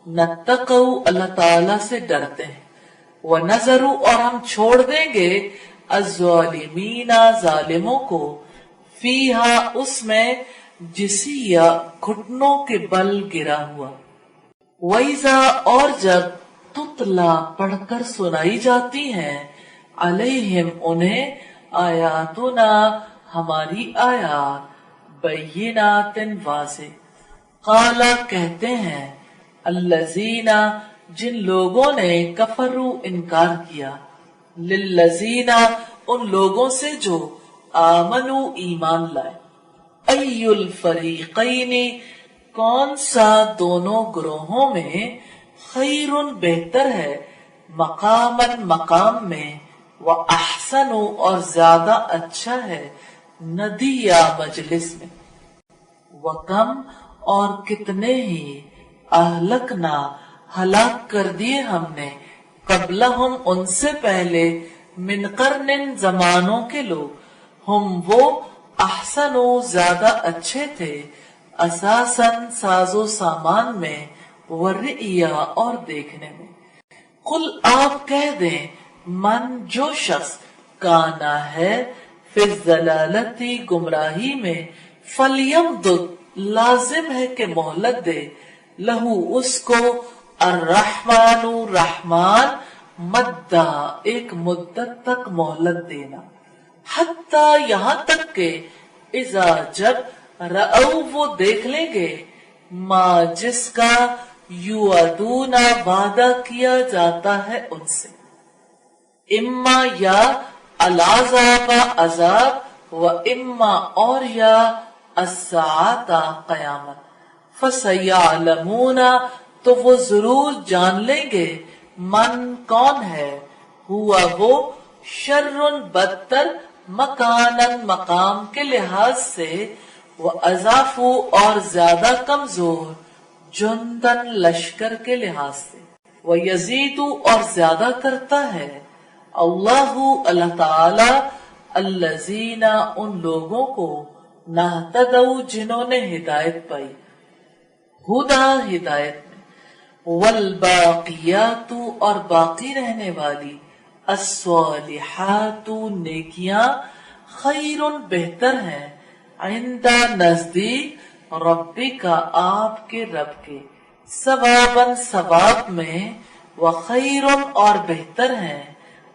नत्तकऊ अल्लाह ताला से डरते हैं, व नजरू और हम छोड़ देंगे अज़्ज़ालिमीना जालिमों को फीहा उसमें जिसिया घुटनों के बल गिरा हुआ। वैजा और जब तुतला पढ़कर सुनाई जाती हैं अलैहिम उन्हें आयातुना हमारी आयात बय्यिनातिन वाज़े, काला कहते हैं अल्लज़ीना जिन लोगों ने कफरू इनकार किया, लिल्लज़ीना उन लोगों से जो आमनु ईमान लाए, अय्युल फरीक़ैनी कौन सा दोनों ग्रोहों में खैरुन बेहतर है मकामन मकाम में, व अहसनु और ज्यादा अच्छा है ندی یا مجلس میں. وکم اور کتنے ہی اہلکنا ہلاک کر دیے ہم نے قبلہم ان سے پہلے من قرن زمانوں کے لوگ ہم وہ احسنو زیادہ اچھے تھے اساساً ساز و سامان میں ورعیا اور دیکھنے میں. قل آپ کہہ دیں من جو شخص کانا ہے فی الضلالتی گمراہی میں فلیمدد لازم ہے کہ مہلت دے لہو اس کو الرحمن رحمان مدہ ایک مدت تک مہلت دینا حتیٰ یہاں تک کہ اذا جب رأو وہ دیکھ لیں گے ما جس کا یوعدون وعدہ کیا جاتا ہے ان سے اما یا العذاب عذاب و اما اور یا الساعت قیامت فسیعلمون تو وہ ضرور جان لیں گے من کون ہے ہوا وہ شر بدتر مکانن مقام کے لحاظ سے وہ اضاف اور زیادہ کمزور جندن لشکر کے لحاظ سے وہ یزید اور زیادہ کرتا ہے اللہ تعالی الذین ان لوگوں کو نہتدوا جنہوں نے ہدایت پائی ہدا ہدایت میں والباقیات اور باقی رہنے والی الصالحات نیکیاں خیر بہتر ہیں عند نزدیک ربی کا آپ کے رب کے ثواباً ثواب میں وخیر اور بہتر ہیں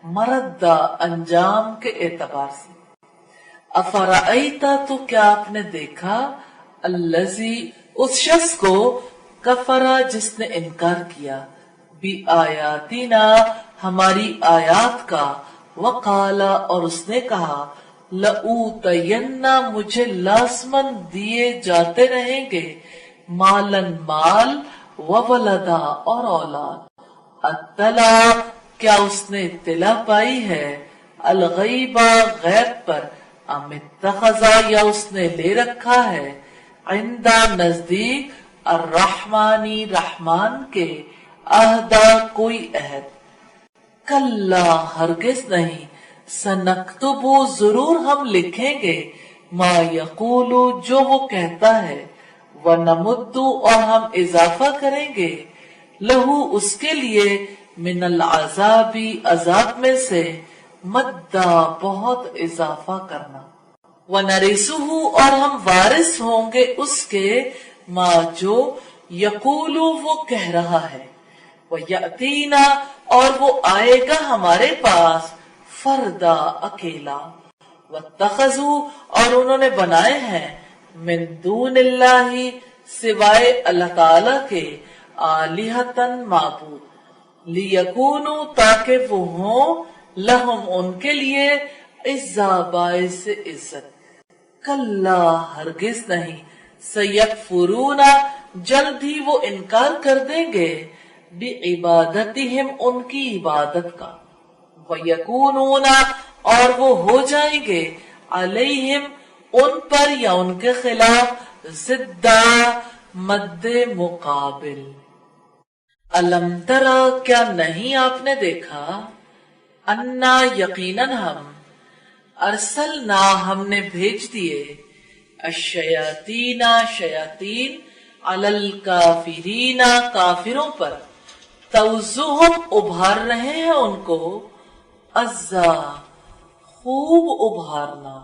مردہ انجام کے اعتبار سے. افرأیتا تو کیا آپ نے دیکھا الذی اس شخص کو کفرا جس نے انکار کیا بی آیاتنا ہماری آیات کا وقالا اور اس نے کہا لأوتیننا مجھے لازمن دیے جاتے رہیں گے مالن مال وولدا اور اولاد اطلاع کیا اس نے اطلاع پائی ہے الغیبہ غیب پر ام اتخذا یا اس نے لے رکھا ہے عندہ نزدیک الرحمانی رحمان کے عہدہ کوئی عہد کلا ہرگز نہیں سنکتب ضرور ہم لکھیں گے ما یقول جو وہ کہتا ہے ونمد اور ہم اضافہ کریں گے لہو اس کے لیے من العذاب عذاب میں سے مدہ بہت اضافہ کرنا ونرثہ اور ہم وارث ہوں گے اس کے ما جو یقول وہ کہہ رہا ہے ویأتینا اور وہ آئے گا ہمارے پاس فردا اکیلا واتخذوا اور انہوں نے بنائے ہیں من دون اللہ سوائے اللہ تعالی کے آلہتن معبود لیکونوا تاکہ وہ ہوں لہم ان کے لیے عزا باعث عزت کلا ہرگز نہیں سیکفرون جلد ہی وہ انکار کر دیں گے بعبادتہم ان کی عبادت کا ویکونون اور وہ ہو جائیں گے علیہم ان پر یا ان کے خلاف ضدہ مد مقابل. الم ترا کیا نہیں آپ نے دیکھا انا یقیناً ہم ارسلنا ہم نے بھیج دیے الشیاطین شیاطین علی الکافرین کافروں پر توزہم ابھار رہے ہیں ان کو عزا خوب ابھارنا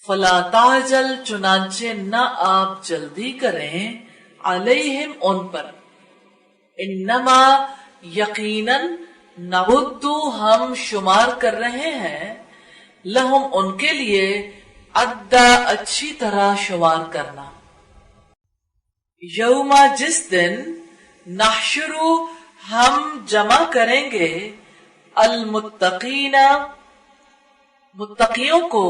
فلا تعجل چنانچہ نہ آپ جلدی کریں علیہم ان پر انما یقیناً نعدو ہم شمار کر رہے ہیں لہم ان کے لیے عدہ اچھی طرح شمار کرنا یوما جس دن نحشرو ہم جمع کریں گے المتقین متقیوں کو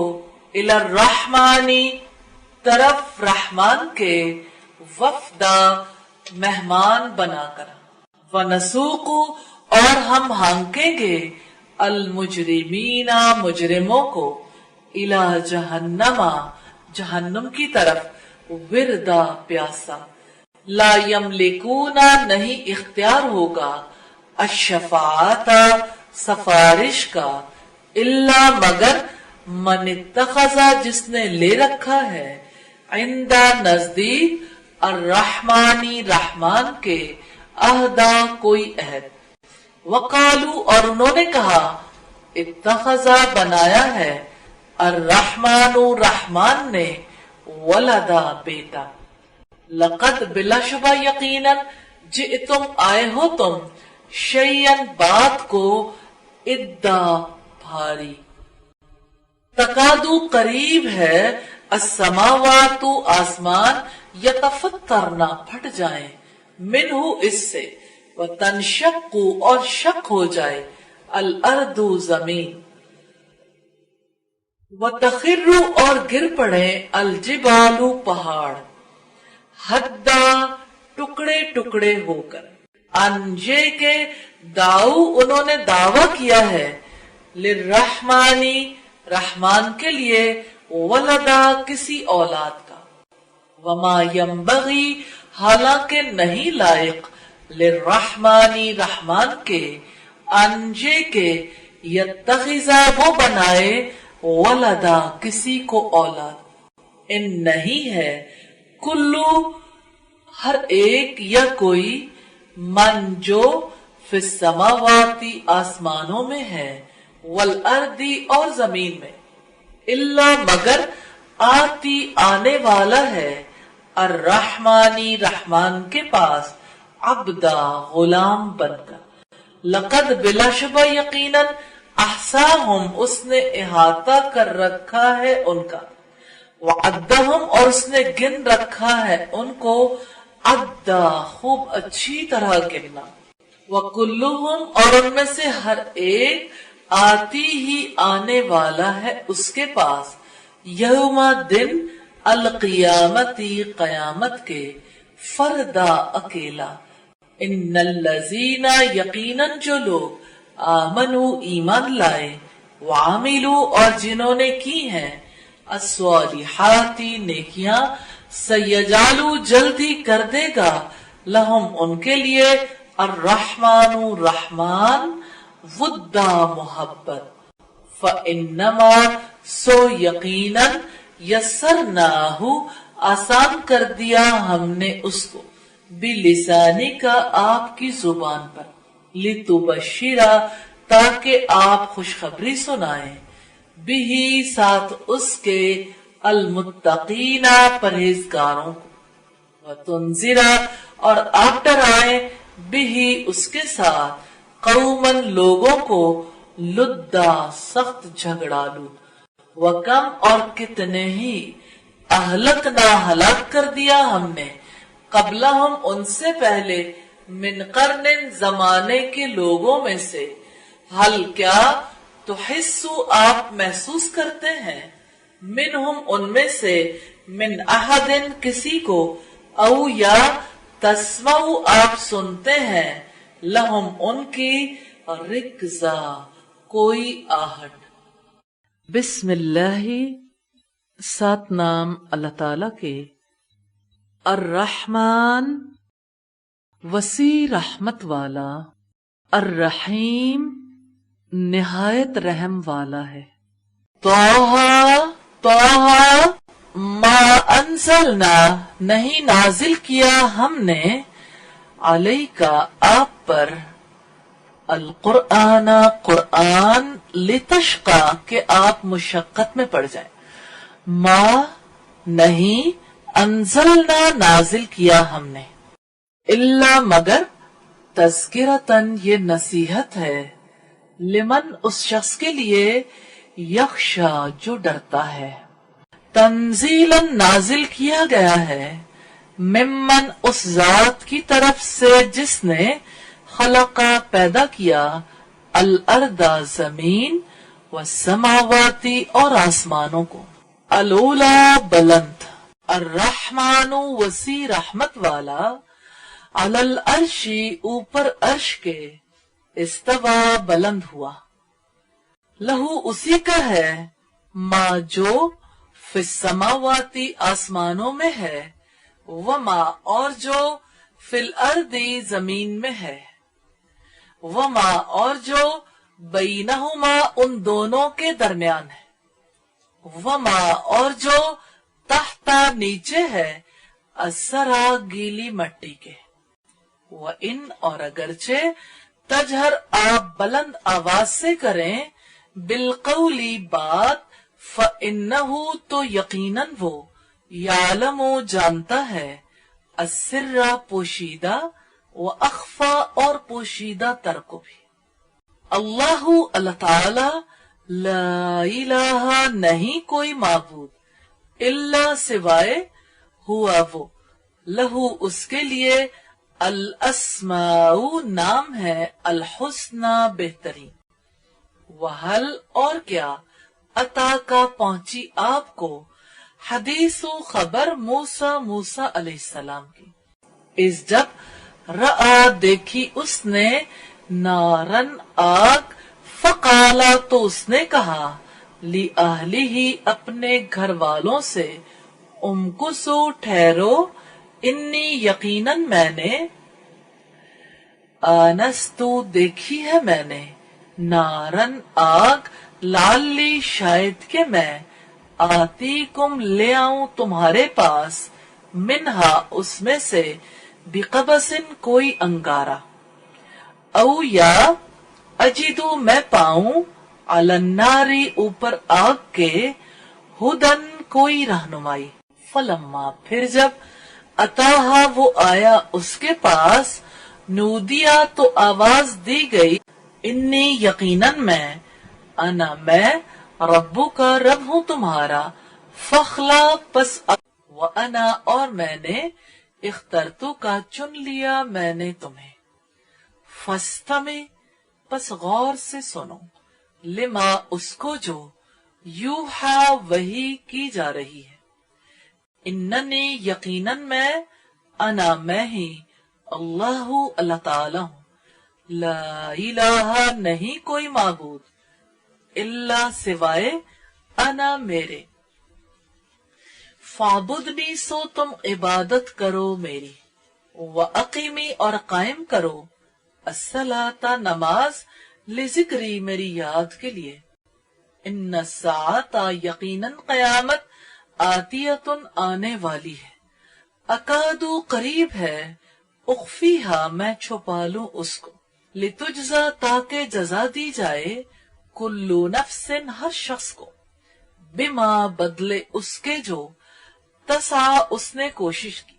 الی الرحمانی طرف رحمان کے وفدا مہمان بنا کر ونسوق اور ہم ہانکیں گے المجرمین مجرموں کو इला जहन्नमा, जहन्नम की तरफ, विरदा प्यासा, ला यमलिकूना नहीं इख्तियार होगा, अशफाता सफारिश का, इल्ला मगर मन इत्तखज़ा जिसने ले रखा है, इंदा नजदीक अर्रहमानी रहमान के, अहदा कोई अहद। वकालू और उन्होंने कहा, इत्तखज़ा बनाया है, अर्रहमानु रहमान ने, वलदा बेटा। लक़द बिलाशुबा यकीनन जिअतुम आए हो तुम, शय्यन बात को, इद्दा भारी। तकादू करीब है, अस्समावातु आसमान, यतफत्तरना फट जाए, मिनहु इससे, व तनशक्कु और शक हो जाए, अल अर्दु जमीन, व तखिर्रु और गिर पड़े, अल जिबालु पहाड़, हद्दा टुकड़े टुकड़े होकर। अंजे के दाऊ उन्होंने दावा किया है, लिर्रहमानी रहमान के लिए, वलदा किसी औलाद का, वमा यंबगी हालांकि नहीं लायक, लिर्रहमानी रहमान के, अंजे के, यत्तखिज़ा वो बनाए, वलदा किसी को औलाद। इन नहीं है, कुल्लू हर एक या कोई, मन जो फिस समावाती आसमानों में है, वल अर्दी और जमीन में, इल्ला मगर आती आने वाला है, अर्रहमानी रहमान के पास, अब्दा गुलाम बनकर। लक़द बिलाशुबा यकीनन अहसाहुम उसने इहाता कर रखा है उनका, वअद्दहुम और उसने गिन रखा है उनको, अद्दा खूब अच्छी तरह गिनना, वकुल्लुहुम और उनमें से हर एक आती ही आने वाला है उसके पास, यौमा दिन अल क़ियामती क़यामत के, फरदा अकेला। इन्नल्लज़ीना यकीनन जो लोग, आमनु ईमान लाए, वामिलू और जिन्होंने की हैं, अस्वालिहाती नेकियां, सयजालू जल्दी कर देगा, लहुम उनके लिए, अर्रहमानु रहमान, वुद्दा मोहब्बत, फ़इन्नमा सो यकीनन, यस्सरनाहु आसान कर दिया हमने उसको, बिलिसानी का आपकी जुबान पर, लितुबश्शिरा ताकि आप खुशखबरी सुनाएं, बिही साथ उसके, अलमुत्तकीना परहेजगारों को, व तुनजिरा और आप डराए, बिही उसके साथ, कौमन लोगों को, लुद्दा सख्त झगड़ालू, व कम और कितने ही, अहलक ना हलाक कर दिया हमने, कबला हम उनसे पहले, मिन कर्निन जमाने के लोगों में से, हल क्या तो हिस्सु आप महसूस करते हैं, मिनहुम उनमें से, मिन अहदिन किसी को, औ या तस्मऊ आप सुनते हैं, लहुम उनकी, रिक्जा कोई आहट। बिस्मिल्लाहि सात नाम अल्लाह ताला के, अर्रहमान वसी रहमत वाला, अर्रहीम निहायत रहम वाला है। तौहा तौहा मा अंज़लना नहीं नाजिल किया हमने, अलैका आप पर, अल कुरआना कुरआन, लितश्का के आप मुशक्कत में पड़ जाए, मा नहीं, अंज़लना नाजिल किया हमने, इल्ला मगर, तज़किरतन ये नसीहत है, लिमन उस शख्स के लिए, यख्शा जो डरता है, तंजीलन नाजिल किया गया है, मिम्मन उस जात की तरफ से जिसने, खलका पैदा किया, अल अर्दा जमीन, व समावाती और आसमानों को, अलूला बुलंद, अर्रहमानु वसी रहमत वाला, अलल अर्शी ऊपर अर्श के, इस्तवा बुलंद हुआ, लहू उसी का है, माँ जो फिस्समावाती आसमानों में है, वमा और जो फिल अर्दी जमीन में है, वमा और जो बैनहुमा उन दोनों के दरमियान है, वमा और जो तहता नीचे है, असरा गीली मट्टी के, व इन और अगरचे तजहर आप बुलंद आवाज से करें, बिलकौली बात, फ़इन्नहु तो यकीनन वो, यालमो जानता है, अस्सिर्रा पोशीदा, व अख्फा और पोशीदा तर को भी। अल्लाहु अल्लाह ताला, ला इलाहा नहीं कोई माबूद, इल्ला सिवाय, हुआ वो, लहू उसके लिए, अल अस्माउ नाम है, अल हुस्ना बेहतरीन। वहल और क्या, अता का पहुंची आपको, हदीसो खबर मूसा मूसा अलैहिस्सलाम की। इस जब रआ देखी उसने, नारन आग, फकाला तो उसने कहा, ली अहली ही अपने घर वालों से, उमकुसु ठहरो, इन्नी यकीनन मैंने, आनस्तु देखी है मैंने, नारन आग, लाली शायद के मैं, आती कुम ले आऊं तुम्हारे पास, मिन्हा उसमें से, बिकबसिन कोई अंगारा, औ या अजिदु मैं पाऊं, अलन्नारी ऊपर आग के, हुदन कोई रहनुमाई। फलम्मा फिर जब, अताहा वो आया उसके पास, नूदिया तो आवाज दी गई, इन्नी यकीनन मैं, अना मैं, रब्बू का रब हूँ तुम्हारा, फखला पस व अना और मैंने, इख्तरतु का चुन लिया मैंने तुम्हें, फस्तमे पस गौर से सुनो, लिमा उसको जो, यूहा वही की जा रही है, इन्ननी यकीनन मैं, अना मैं ही, अल्लाहु अल्लाह ताला हूँ, ला इलाहा नहीं कोई माबूद, इल्ला सिवाय, अना मेरे, फाबुदनी सो तुम इबादत करो मेरी, व अकीमी और कायम करो, अस्सलाता नमाज, लिजिक्री मेरी याद के लिए, इन्ना साता यकीनन क़यामत, आतियतुन आने वाली है, अकादू करीब है, उख्फीहा मैं छुपा लूं उसको, लितुज्जा ताके जजा दी जाए, कुल्लू नफ्सिन हर शख्स को, बिमा बदले उसके जो, तसा उसने कोशिश की,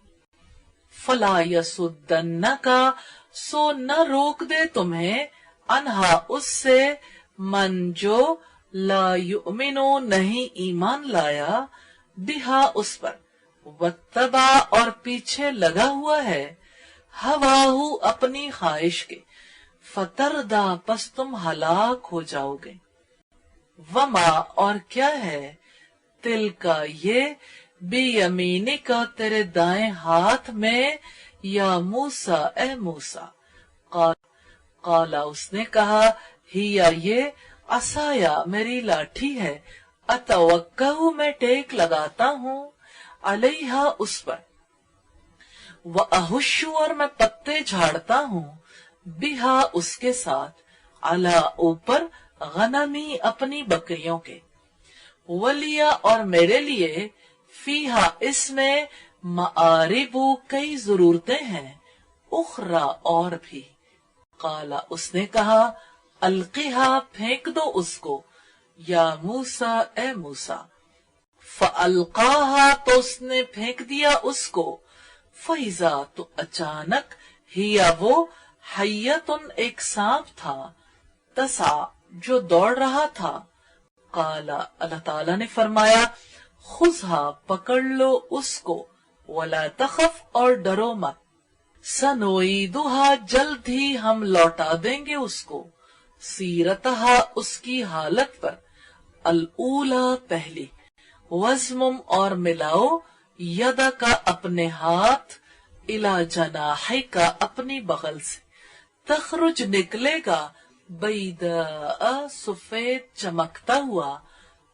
फला यसुद्दन्नका सो न रोक दे तुम्हें, अनहा उससे, मन जो ला युमिनो नहीं ईमान लाया, बिहा उस पर, वत्तबा और पीछे लगा हुआ है, हवाहू अपनी ख्वाहिश के, फतरदा पस तुम हलाक हो जाओगे, वमा और क्या है, तिल का ये, बेयमीनी का तेरे दाएं हाथ में, या मूसा ए मूसा, काला उसने कहा, हिया ये, असाया मेरी लाठी है, अतवक्कहु मैं टेक लगाता हूँ, अलैहा उस पर, व अहुशु और मैं पत्ते झाड़ता हूँ, बिहा उसके साथ, अला ऊपर, गनमी अपनी बकरियों के, वलिया और मेरे लिए, फीहा इसमें, मारिबू कई जरूरतें हैं, उखरा और भी, काला उसने कहा, अलकिहा फेंक दो उसको, या मूसा ए मूसा, फअल्काहा तो उसने फेंक दिया उसको, फैजा तो अचानक, हिया वो, हय्यतुन एक सांप था, तसा जो दौड़ रहा था, काला अल्लाह ताला ने फरमाया, खुजहा पकड़ लो उसको, वला तखफ और डरो मत, सनोईदुहा जल्द ही हम लौटा देंगे उसको, सीरतहा उसकी हालत पर, अल-ऊला पहली, वज़मुम और मिलाओ, यदा का अपने हाथ, इला जनाहि का अपनी बगल से, तखरुज निकलेगा, बैदा सफेद चमकता हुआ,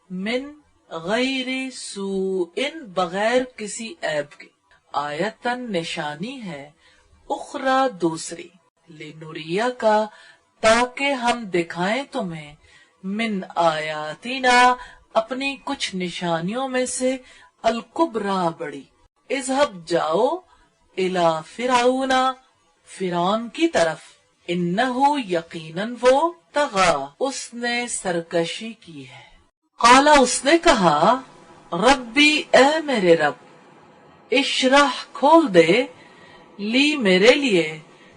من غیر سوء بغیر کسی عیب کے، آیتن نشانی ہے، اخرى دوسری، لنوریا کا تاکہ ہم دکھائیں تمہیں، من آیاتنا اپنی کچھ نشانیوں میں سے، الکبریٰ بڑی، اذهب جاؤ، الی فرعون فرعون کی طرف، انہو یقیناً وہ، طغی اس نے سرکشی کی ہے، قال اس نے کہا، ربی اے میرے رب، اشرح کھول دے، لی میرے لیے،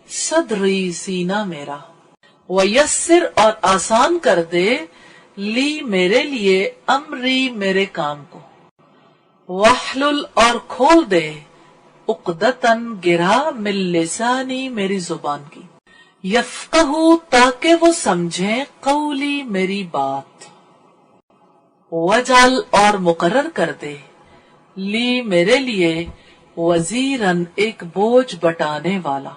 صدری سینہ میرا، ویسر اور آسان کر دے، لی میرے لیے، امری میرے کام کو، واحلل اور کھول دے، عقدتن گرا، من لسانی میری زبان کی، یفقہو تاکہ وہ سمجھیں، قولی میری بات، وجعل اور مقرر کر دے، لی میرے لیے، وزیرن ایک بوجھ بٹانے والا،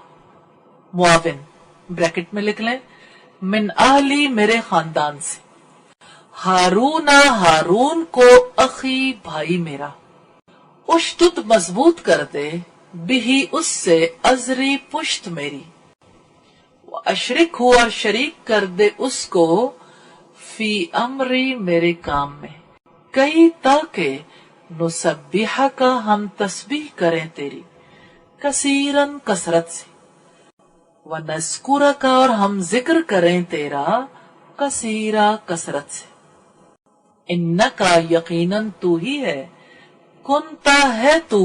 معاون بریکٹ میں لکھ لیں، من اہلی میرے خاندان سے، ہارون ہارون کو، اخی بھائی میرا، اشتد مضبوط کر دے، بھی اس سے، ازری پشت میری، اشرک ہو اور شریک کر دے اس کو، فی امری میرے کام میں، کئی تاکہ نسبحہ کا ہم تسبیح کریں تیری، کثیرن کثرت سے، ونذکرک اور ہم ذکر کریں تیرا، کثیرا کثرت سے، انکا یقیناً تو ہی ہے، کنتا ہے تو،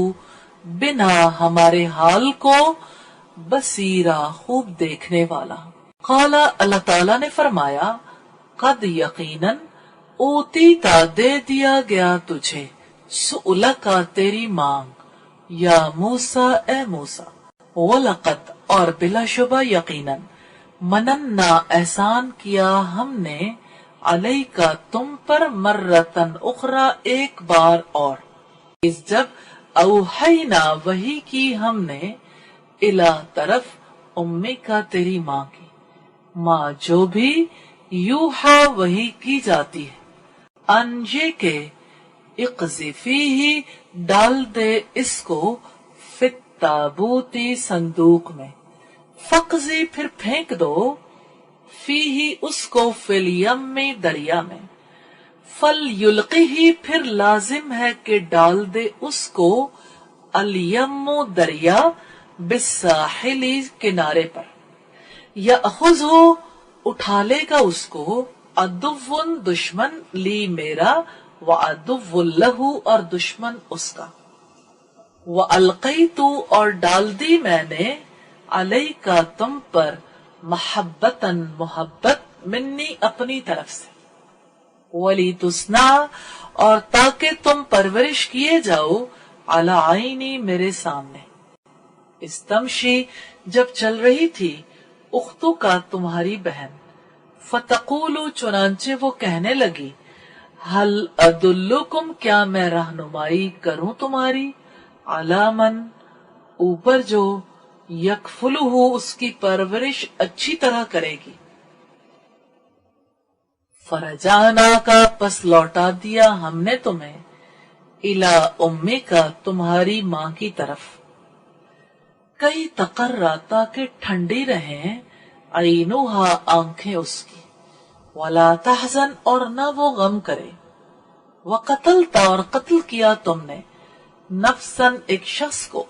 بنا ہمارے حال کو، بصیرا خوب دیکھنے والا، قال اللہ تعالیٰ نے فرمایا، قد یقیناً، اوتیتا دے دیا گیا تجھے، سؤلکا تیری مانگ، یا موسیٰ اے موسیٰ، وَلَقَدْ اور بلا شبہ یقیناً، مننا احسان کیا ہم نے، علیکا تم پر، مرتن اخری ایک بار اور، اس جب اوحینا وحی کی ہم نے، الا طرف، امی کا تیری ماں کی، ماں جو بھی، یوحا وحی کی جاتی ہے، ان یہ کہ، اقذفیہ ڈال دے اس کو، فی التابوتی صندوق میں، فقذی پھر پھینک دو، فیہ اس کو، فی الیم دریا میں، فلیلقہ پھر لازم ہے کہ ڈال دے اس کو، الیم دریا، بالساحلی کنارے پر، یأخذہ اٹھا لے گا اس کو، عدو دشمن، لی میرا، وعدو لہ اور دشمن اس کا، وَأَلْقَيْتُ اور ڈال دی میں نے، عَلَيْكَ تم پر، محبتاً محبت، منی اپنی طرف سے، وَلِتُصْنَعَ اور تاکہ تم پرورش کیے جاؤ، عَلَى عَيْنِي میرے سامنے، استمشی جب چل رہی تھی، اختو کا تمہاری بہن، فتقولو چنانچہ وہ کہنے لگی، حل ادلکم کیا میں رہنمائی کروں تمہاری، علی من اوپر جو، یکفلہ اس کی پرورش اچھی طرح کرے گی، فرجعنا کا پس لوٹا دیا ہم نے تمہیں، الی امیک تمہاری ماں کی طرف، کئی تقرر تاکہ ٹھنڈی رہیں، عینوہا آنکھیں اس کی، ولا تحزن اور نہ وہ غم کرے، وقتلتا اور قتل کیا تم نے، نفسن ایک شخص کو،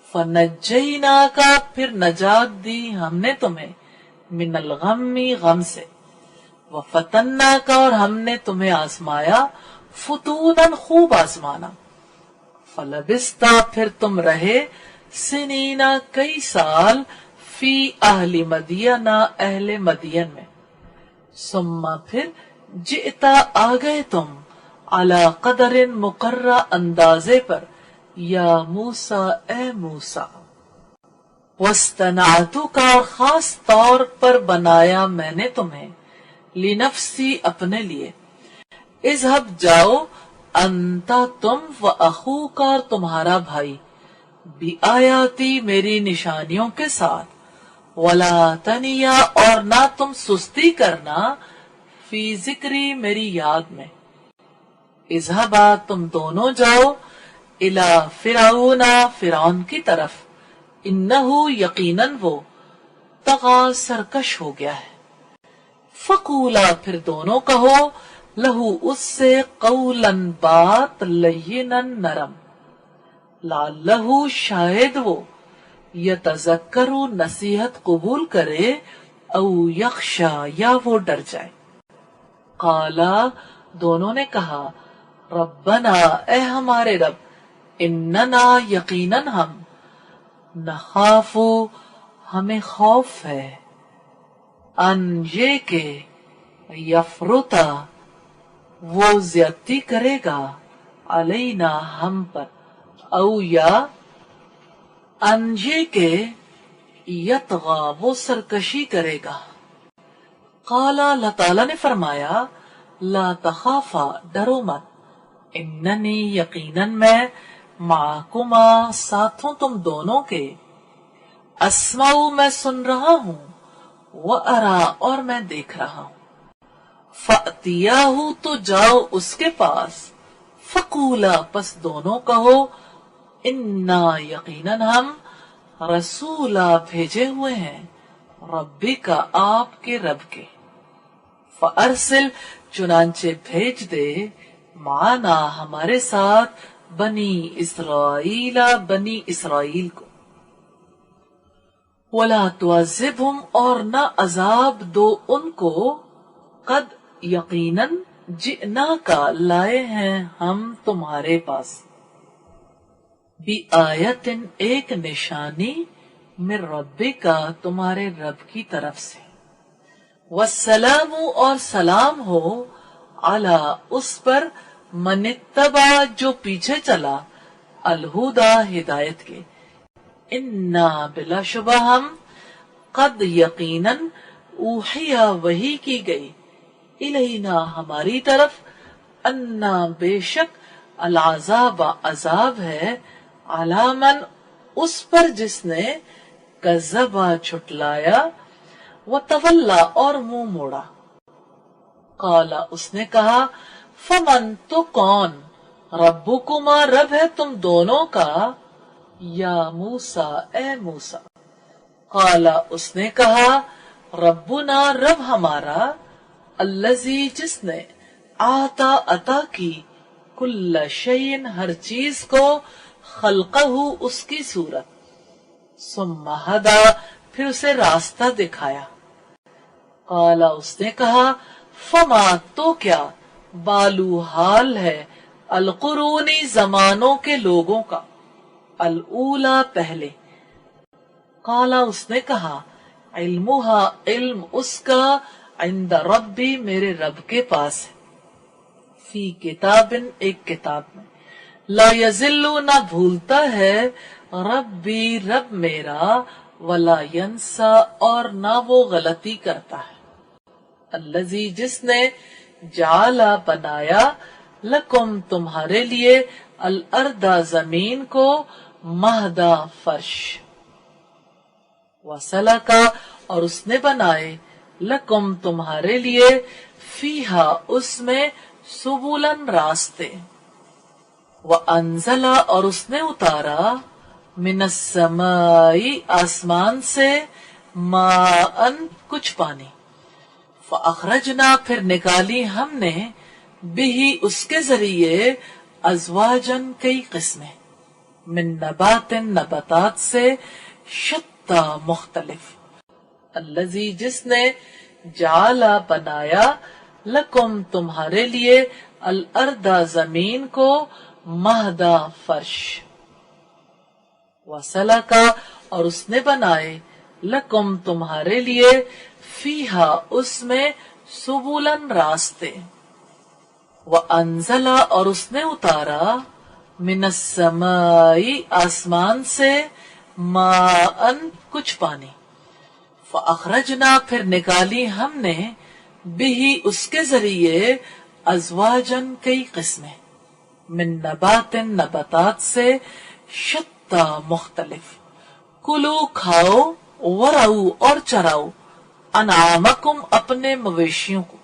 فنجیناکا پھر نجات دی ہم نے تمہیں، من الغم غم سے، وفتناکا اور ہم نے تمہیں آزمایا، فتوناً خوب آزمانا، فلبستا پھر تم رہے، سنینا کئی سال، فی اہل مدین اہل مدین میں، ثم پھر جئتا آ گئے تم، علی قدر مقرر اندازے پر، یا موسیٰ اے موسیٰ، واصطنعتک اور خاص طور پر بنایا میں نے تمہیں، لنفسی اپنے لیے، اذهب جاؤ، انتا تم، واخوک اور تمہارا بھائی، بآیاتی میری نشانیوں کے ساتھ، ولا تنیا اور نہ تم سستی کرنا، فی ذکری میری یاد میں، इज़हबा तुम दोनों जाओ, इला फिरौना फिरौन की तरफ, इन्नहु यकीनन वो तगा सरकश हो गया है। फकूला फिर दोनों कहो, लहू उससे कौलन बात लय्यिनन नरम, लाल्लहु शायद वो यतज़क्करु नसीहत कबूल करे, औ यख्शा या वो डर जाए। काला दोनों ने कहा, रब्बना ए हमारे रब, इन्नना यकीनन हम, नखाफु हमें खौफ है, अन ये के यफरुता वो ज्यादती करेगा, अलैना हम पर, औ या अन ये के यतगा वो सरकशी करेगा। काला अल्लाह ताला ने फरमाया, ला तखाफा डरो मत, इन्ननी यकीनन मैं, माकुमा साथ हूं तुम दोनों के, अस्माऊ मैं सुन रहा हूं, व अरा और मैं देख रहा हूं। फअतियाहु तो जाओ उसके पास, फकूला पस दोनों कहो, इन्ना यकीनन हम, रसूला भेजे हुए हैं, रब्बी का आपके रब के। फअरसिल चुनांचे भेज दे, माना हमारे साथ, बनी इसराइला बनी इसराइल को। वला तुअज़्ज़िबहुम और न अजाब दो उनको, कद यकीनन जिना का लाए हैं हम तुम्हारे पास, बी आयतिन एक निशानी, मिर रब्बी का तुम्हारे रब की तरफ से, वस्सलामु और सलाम हो, अला उस पर, मनित्तबा जो पीछे चला, अलहुदा हिदायत के, इन्ना बिलाशुबा हम, कद यकीनन ऊहिया वही की गई, इलैना हमारी तरफ, अन्ना बेशक, अलाज़ाब अजाब है, अलामन उस पर जिसने, कज़्ज़बा झुटलाया, व तवल्ला और मुंह मोड़ा। काला उसने कहा, फमन तो कौन, रब्बुकुमा रब है तुम दोनों का, या मूसा ए मूसा। काला उसने कहा, रब्बुना रब हमारा, अल्लज़ी जिसने, आता अता की, कुल्ल शैइन हर चीज को, खल्क़हु उसकी सूरत, सुम्मा हदा फिर उसे रास्ता दिखाया। काला उसने कहा, फमा तो क्या, बालू हाल है, अलकुरूनी जमानों के लोगों का, अलऊला पहले। काला उसने कहा, इल्मुहा इल्म उसका, इंद रब्बी मेरे रब के पास है, फी किताबिन एक किताब में, ला यजिल्लु ना भूलता है, रब्बी रब मेरा, वला यंसा और ना वो गलती करता है। अल्लज़ी जिसने, जाला बनाया, लकुम तुम्हारे लिए, अल अर्दा जमीन को, महदा फर्श, वसलका और उसने बनाए, लकुम तुम्हारे लिए, फीहा उसमें, सुबुलन रास्ते, व अंजला और उसने उतारा, मिनस समाई आसमान से, माअन कुछ पानी, फअखरजना फिर निकाली हमने, बिही उसके जरिए, अज़वाजन कई किस्में, मिन नबातिन नबातात से, शत्ता मुख्तलिफ। अल्लज़ी जिसने, जाला बनाया, लकुम तुम्हारे लिए, अल अर्दा जमीन को, महदा फर्श, वसलका और उसने बनाए, लकुम तुम्हारे लिए, फीहा उसमें, सुबुलन रास्ते, व अंजला और उसने उतारा, मिनस समाई आसमान से, माअन कुछ पानी, फअखरजना फिर निकाली हमने, बिही उसके जरिए, अज़वाजन कई किस्में, मिन नबातिन नबातात से, शत्ता मुख्तलिफ। कुलू खाओ, वराऊ और चराओ, अनामकुम अपने मवेशियों को,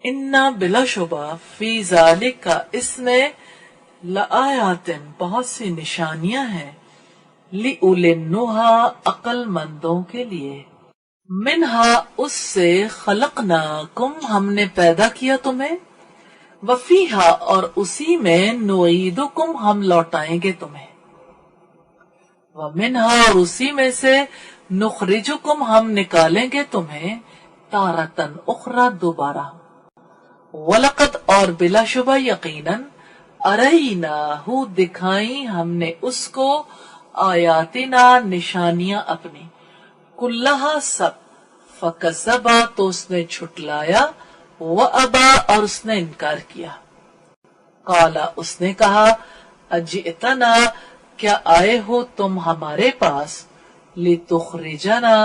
इन्ना बिला शुबा फी ज़ालिका इसमें लआयातिन बहुत सी निशानियां हैं लिउलिन्नुहा अक्लमंदों के लिए मिनहा उससे खलकनाकुम हमने पैदा किया तुम्हें वफीहा और उसी में नुईदुकुम हम लौटाएंगे तुम्हें व मिनहा और उसी में से नुखरिजुकुम हम निकालेंगे तुम्हें तारतन उखरा दोबारा वलकत और बिलाशुबा यकीनन अरईनाहु दिखाई हमने उसको आयातिना निशानियां अपनी कुल्लहा सब फकज़बा तो उसने छुटलाया व अबा और उसने इनकार किया काला उसने कहा अजितना क्या आए हो तुम हमारे पास लितुखरिजना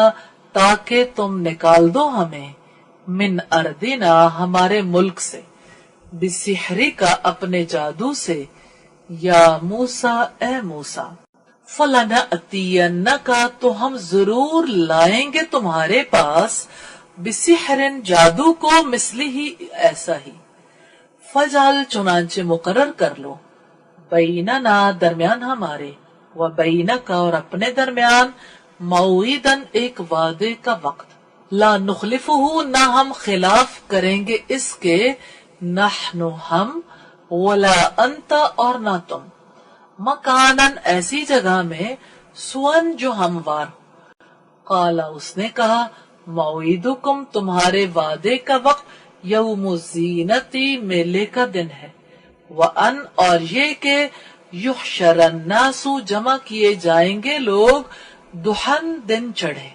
ताकि तुम निकाल दो हमें मिन अर्दिना हमारे मुल्क से बिसिहरी का अपने जादू से या मूसा ए मूसा फलनअतियन्न का तो हम जरूर लाएंगे तुम्हारे पास बिसिहरिन जादू को मिसली ही ऐसा ही फजाल चुनांचे मुकर्रर कर लो बैनना दरमियान हमारे व बैनका और अपने दरमियान मौईदन एक वादे का वक्त ला नुखलिफुहु ना हम खिलाफ करेंगे इसके नहनु हम वला अंता और ना तुम मकानन ऐसी जगह में सुअन जो हमवार काला उसने कहा मौईदुकुम तुम्हारे वादे का वक्त यौमु ज़ीनती मेले का दिन है व अन और ये के युहशरन नासु जमा किए जाएंगे लोग दुहन दिन चढ़े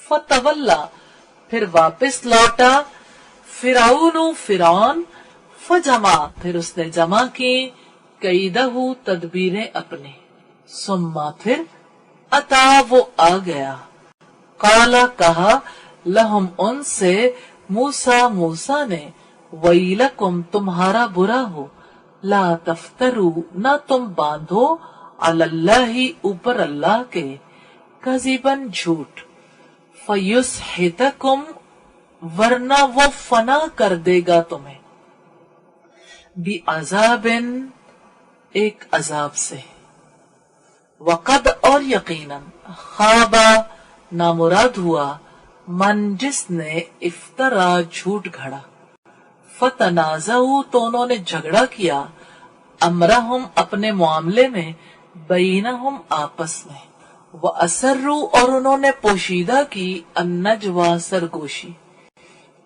फतवल्ला फिर वापस लौटा फिरौनु फिरौन फजमा फिर उसने जमा की कैदहु तदबीरें अपने सुम्मा फिर अता वो आ गया काला कहा लहुम उनसे मूसा मूसा ने वैलकुम तुम्हारा बुरा हो ला तफ्तरू न तुम बांधो अलल्लाही ऊपर अल्लाह के कज़िबन झूठ फयुस्हितकुम वरना वो फना कर देगा तुम्हें बि अज़ाबिन एक अजाब से वक़द और यकीनन खाबा नामुराद हुआ मन जिसने इफ्तरा झूठ घड़ा फतनाज़ऊ तो उन्होंने झगड़ा किया अमरहुम अपने मामले में बैनहुम आपस में व असर्रू और उन्होंने पोशीदा की अन्नजवा सरगोशी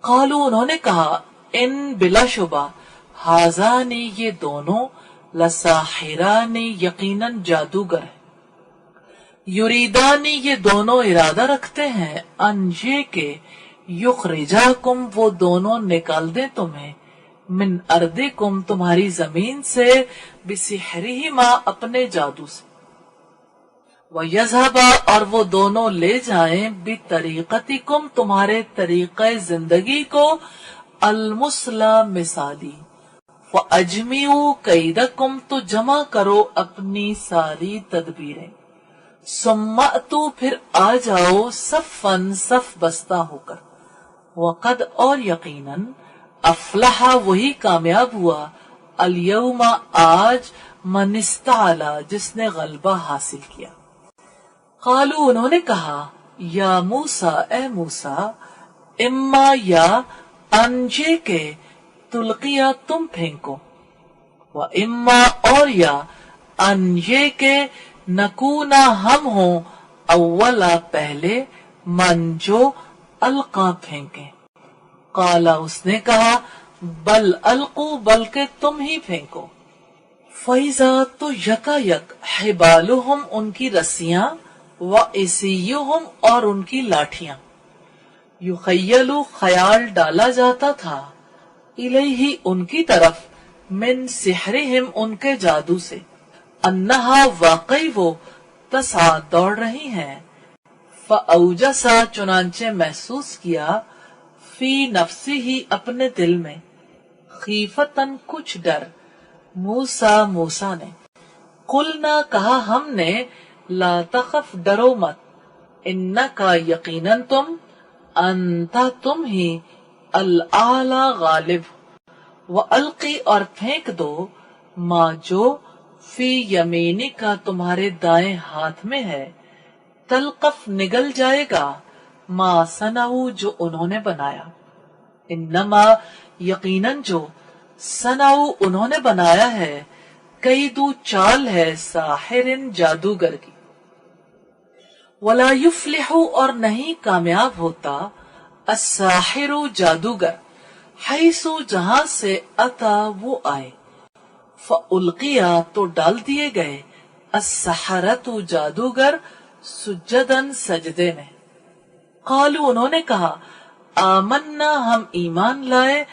कालू उन्होंने कहा इन बिलाशुबा हाजानी ये दोनों लसाहिरानी यकीनन जादूगर है युरीदानी ये दोनों इरादा रखते हैं अनजे के युखरिजाकुम वो दोनों निकाल दे तुम्हें मिन अर्दिकुम तुम्हारी जमीन से बिसिहरिहिमा अपने जादू से व यज़हबा और वो दोनों ले जाएं बितरीक़तिकुम तुम्हारे तरीक़े जिंदगी को अलमुस्ला मिसाली व अजमिउ कैदकुम तो जमा करो अपनी सारी तदबीरें सुम्मा तू फिर आ जाओ सफ़न सफ बस्ता होकर वक़द और यकीनन अफलहा वही कामयाब हुआ अल-यौमा आज मनिस्ताला जिसने गलबा हासिल किया कालू उन्होंने कहा या मूसा ए मूसा इम्मा या अंजे के तुल्किया तुम फेंको व इम्मा और या अंजे के नकूना हम हो अव्वला पहले मन जो अलका फेंके काला उसने कहा बल अलकू बल्कि तुम ही फेंको फैजा तो यकायक हिबालुहुम उनकी रस्सियां व इसीयुहुम और उनकी लाठियां युखय्यलु ख्याल डाला जाता था इलैहि उनकी तरफ मिन सिहरिहिम उनके जादू से अन्नहा वाकई वो तसा दौड़ रही हैं फऔजसा चुनांचे महसूस किया फी नफ्सी ही अपने दिल में खीफतन कुछ डर मूसा मूसा ने कुलना कहा हमने ला तखफ डरो मत इन्नका यकीनन तुम अंता तुम ही العالی غالب وَأَلْقِ اور پھینک دو ما جو فی یمینی کا تمہارے دائیں ہاتھ میں ہے تلقف نگل جائے گا ما صنعوا جو انہوں نے بنایا انما یقیناً جو صنعوا انہوں نے بنایا ہے کیدو چال ہے ساحر جادوگر کی ولا یفلح اور نہیں کامیاب ہوتا الساحر جادوگر حیث جہاں سے اتا وہ آئے فَأُلْقِيَا تو ڈال دیے گئے السحرۃ جادوگر سجدن سجدے میں قالوا انہوں نے کہا آمنا ہم ایمان لائے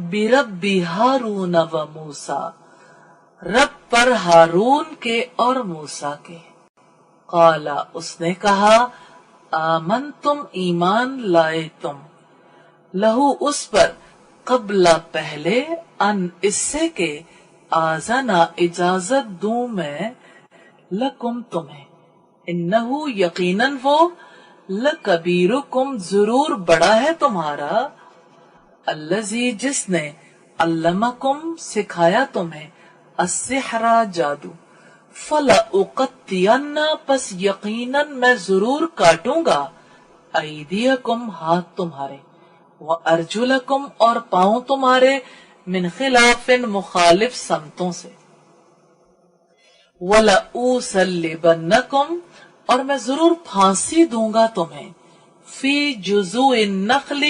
برب ہارون و موسیٰ رب پر ہارون کے اور موسیٰ کے قالا اس نے کہا آمن تم ایمان لائے تم لہو اس پر قبل پہلے ان اس سے کہ آزنا اجازت دوں میں لکم تمہیں انہو یقیناً وہ لکبیرکم ضرور بڑا ہے تمہارا الذی جس نے علمکم سکھایا تمہیں السحر جادو فَلَأُقَطِّعَنَّ پس یقیناً میں ضرور کاٹوں گا ایدیکم ہاتھ تمہارے وَأَرْجُلَکم اور پاؤں تمہارے من خلاف مخالف سمتوں سے وَلَأُوسَلِّبَنَّکم اور میں ضرور پھانسی دوں گا تمہیں فی جذوع النخل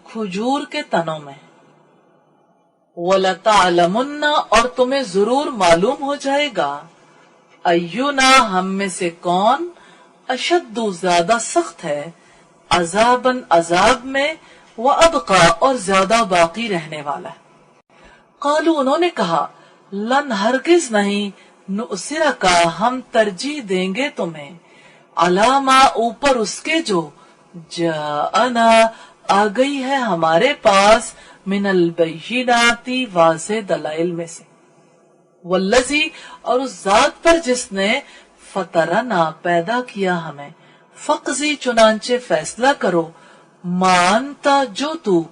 کھجور کے تنوں میں وَلَتَعْلَمُنَّ اور تمہیں ضرور معلوم ہو جائے گا اینا ہم میں سے کون اشد زیادہ سخت ہے عذاباً عذاب میں وَأَبْقَى اور زیادہ باقی رہنے والا ہے قالوا انہوں نے کہا لن ہرگز نہیں نؤثرک ہم ترجیح دیں گے تمہیں علامہ اوپر اس کے جو جاءنا آ گئی ہے ہمارے پاس من البینات واضح دلائل میں سے والذی اور اس ذات پر جس نے فطرنا پیدا کیا ہمیں فقضی چنانچہ فیصلہ کرو مانتا جو تو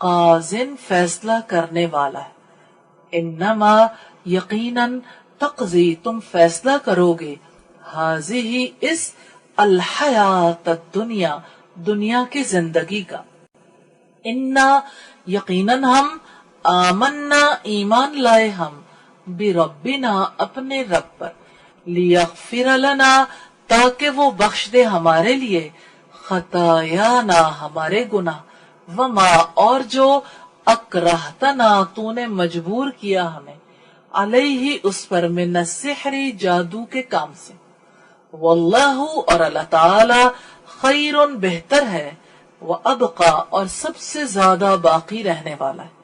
قاضن فیصلہ کرنے والا ہے انما یقیناً تقضی تم فیصلہ کرو گے حاضی اس الحیات الدنیا دنیا کی زندگی کا انا یقیناً ہم آمنا ایمان لائے ہم بربنا اپنے رب پر لیغفر لنا تاکہ وہ بخش دے ہمارے لیے خطایانا ہمارے گناہ وما اور جو اکرہتنا تو نے مجبور کیا ہمیں علیہ اس پر من السحر جادو کے کام سے واللہ اور اللہ تعالی خیر بہتر ہے وابقا اور سب سے زیادہ باقی رہنے والا ہے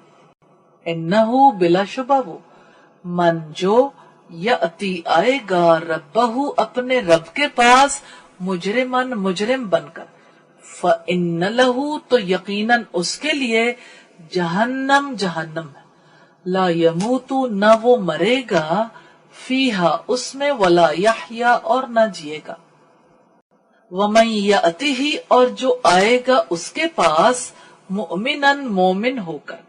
انہو بلا شبہ وہ من جو یأتی آئے گا ربہ اپنے رب کے پاس مجرمن مجرم بن کر فإن لہو تو یقیناً اس کے لیے جہنم جہنم ہے لا یموت نہ وہ مرے گا فیہا اس میں ولا یحیا اور نہ جیے گا ومن یأتیہ اور جو آئے گا اس کے پاس مؤمنن مومن ہو کر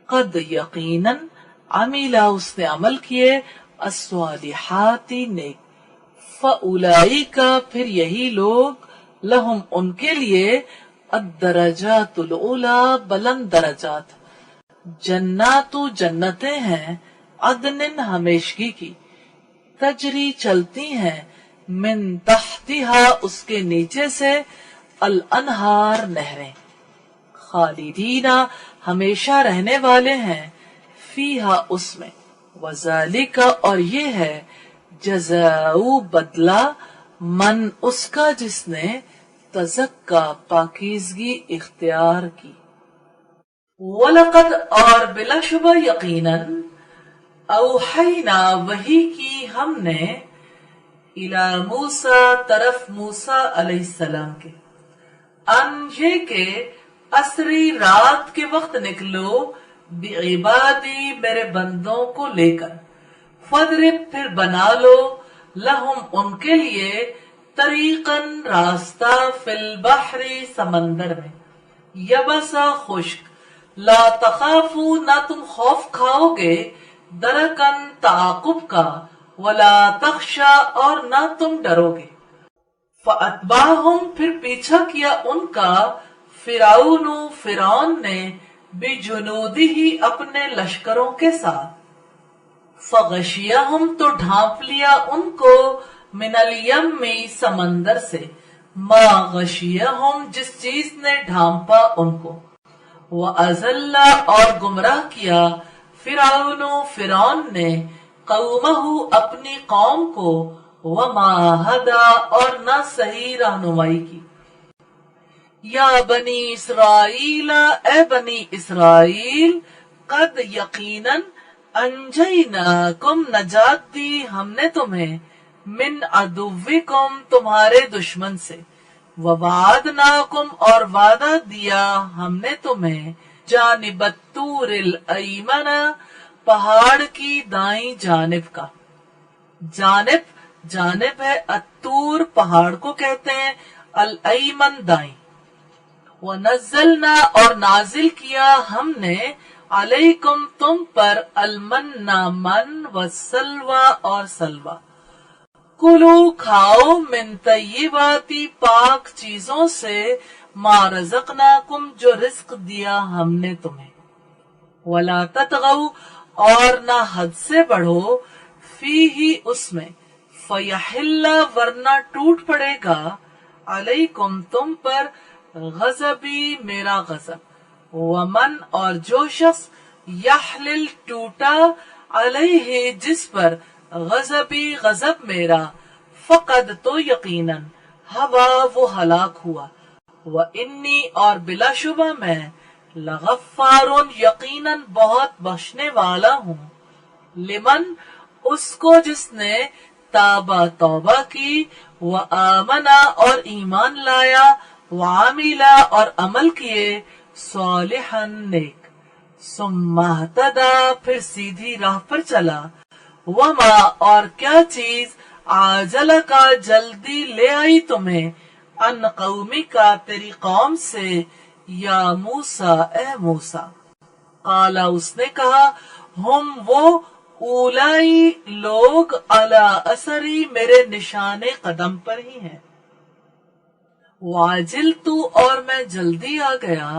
قد یقیناً عملا اس نے عمل کیے الصالحات نیک فاولئک پھر یہی لوگ لہم ان کے لیے الدرجات العلی بلند درجات جنات جنتیں ہیں عدن ہمیشگی کی تجری چلتی ہیں من تحتہا اس کے نیچے سے الانہار نہریں خالدین ہمیشہ رہنے والے ہیں فیہا اس میں وذالک اور یہ ہے جزاء بدلہ من اس کا جس نے تزکا پاکیزگی اختیار کی وَلَقَدْ اور بلا شبہ یقیناً اوحینا وحی کی ہم نے الی موسیٰ طرف موسیٰ علیہ السلام کے ان یہ کہ اسری رات کے وقت نکلو بعبادی میرے بندوں کو لے کر فضرب پھر بنا لو لہم ان کے لیے طریقاً راستہ فی البحر سمندر میں یبسا خشک لا تخافو نہ تم خوف کھاؤ گے درکن تعاقب کا ولا تخشا اور نہ تم ڈرو گے فَأَتْبَعَهُمْ پھر پیچھا کیا ان کا فرعون نے بِجُنُودِهِ اپنے لشکروں کے ساتھ فَغَشِيَهُمْ تو ڈھانپ لیا ان کو مِنَ الْيَمِّ سمندر سے مَا غَشِيَهُمْ جس چیز نے ڈھانپا ان کو وَأَزَلَّ اور گمراہ کیا فرعون نے قومہ اپنی قوم کو وما ہدا اور نہ صحیح رہنمائی کی یا بنی اسرائیل اے بنی اسرائیل قد یقیناً انجیناکم نجات دی ہم نے تمہیں من عدوکم تمہارے دشمن سے ووعدناکم اور وعدہ دیا ہم نے تمہیں جانب الطور الایمن پہاڑ کی دائیں جانب کا جانب ہے الطور پہاڑ کو کہتے ہیں الایمن دائیں وَنَزَّلْنَا اور نازل کیا ہم نے علیکم تم پر المن من والسلوى اور سلوى کلو کھاؤ من طیباتی پاک چیزوں سے ما رزقناکم جو رزق دیا ہم نے تمہیں ولا تطغوا اور نہ حد سے بڑھو فیہ اس میں فیحل ورنہ ٹوٹ پڑے گا علیکم تم پر غضبی میرا غضب ومن اور جو شخص یحلل ٹوٹا علیہ جس پر غضبی غضب میرا فقد تو یقیناً ہوا وہ ہلاک ہوا وانی اور بلا شبہ میں لغفار یقیناً بہت بخشنے والا ہوں لمن اس کو جس نے تابا توبہ کی وآمنا اور ایمان لایا وعاملا اور عمل کیے صالحا نیک ثم اہتدی پھر سیدھی راہ پر چلا وما اور کیا چیز عاجل کا جلدی لے آئی تمہیں ان قومی کا تیری قوم سے یا موسیٰ اے موسیٰ قالا اس نے کہا ہم وہ اولائی لوگ علی اثری میرے نشان قدم پر ہی ہیں واجل تو اور میں جلدی آ گیا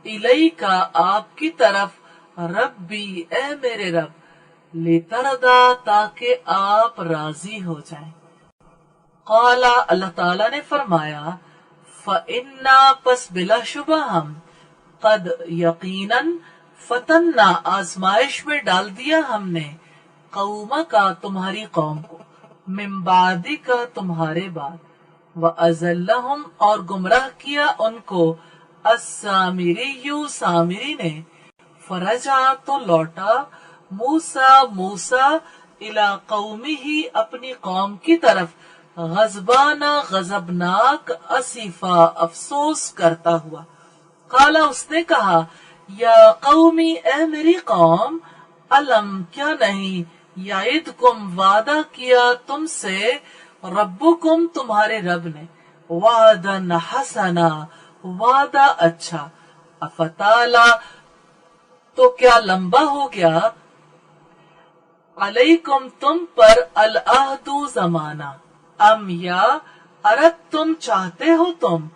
الیکا آپ کی طرف ربی اے میرے رب لتردا تاکہ آپ راضی ہو جائیں قالا اللہ تعالیٰ نے فرمایا فَإِنَّا پس بلا شبہ ہم قد یقیناً فتنہ آزمائش میں ڈال دیا ہم نے قوم کا تمہاری قوم کو من بعدی کا تمہارے بعد وَأَزَلَّهُمْ اور گمراہ کیا ان کو السامری سامری نے فرجع تو لوٹا موسیٰ الی قومہ اپنی قوم کی طرف غضبانہ غضبناک اسیفا افسوس کرتا ہوا قالا اس نے کہا یا قومی اے میری قوم علم کیا نہیں یعدکم وعدہ کیا تم سے ربکم تمہارے رب نے وعدن حسنا وعدہ اچھا افتالا تو کیا لمبا ہو گیا علیکم تم پر العہد زمانہ ام یا ارد تم چاہتے ہو تم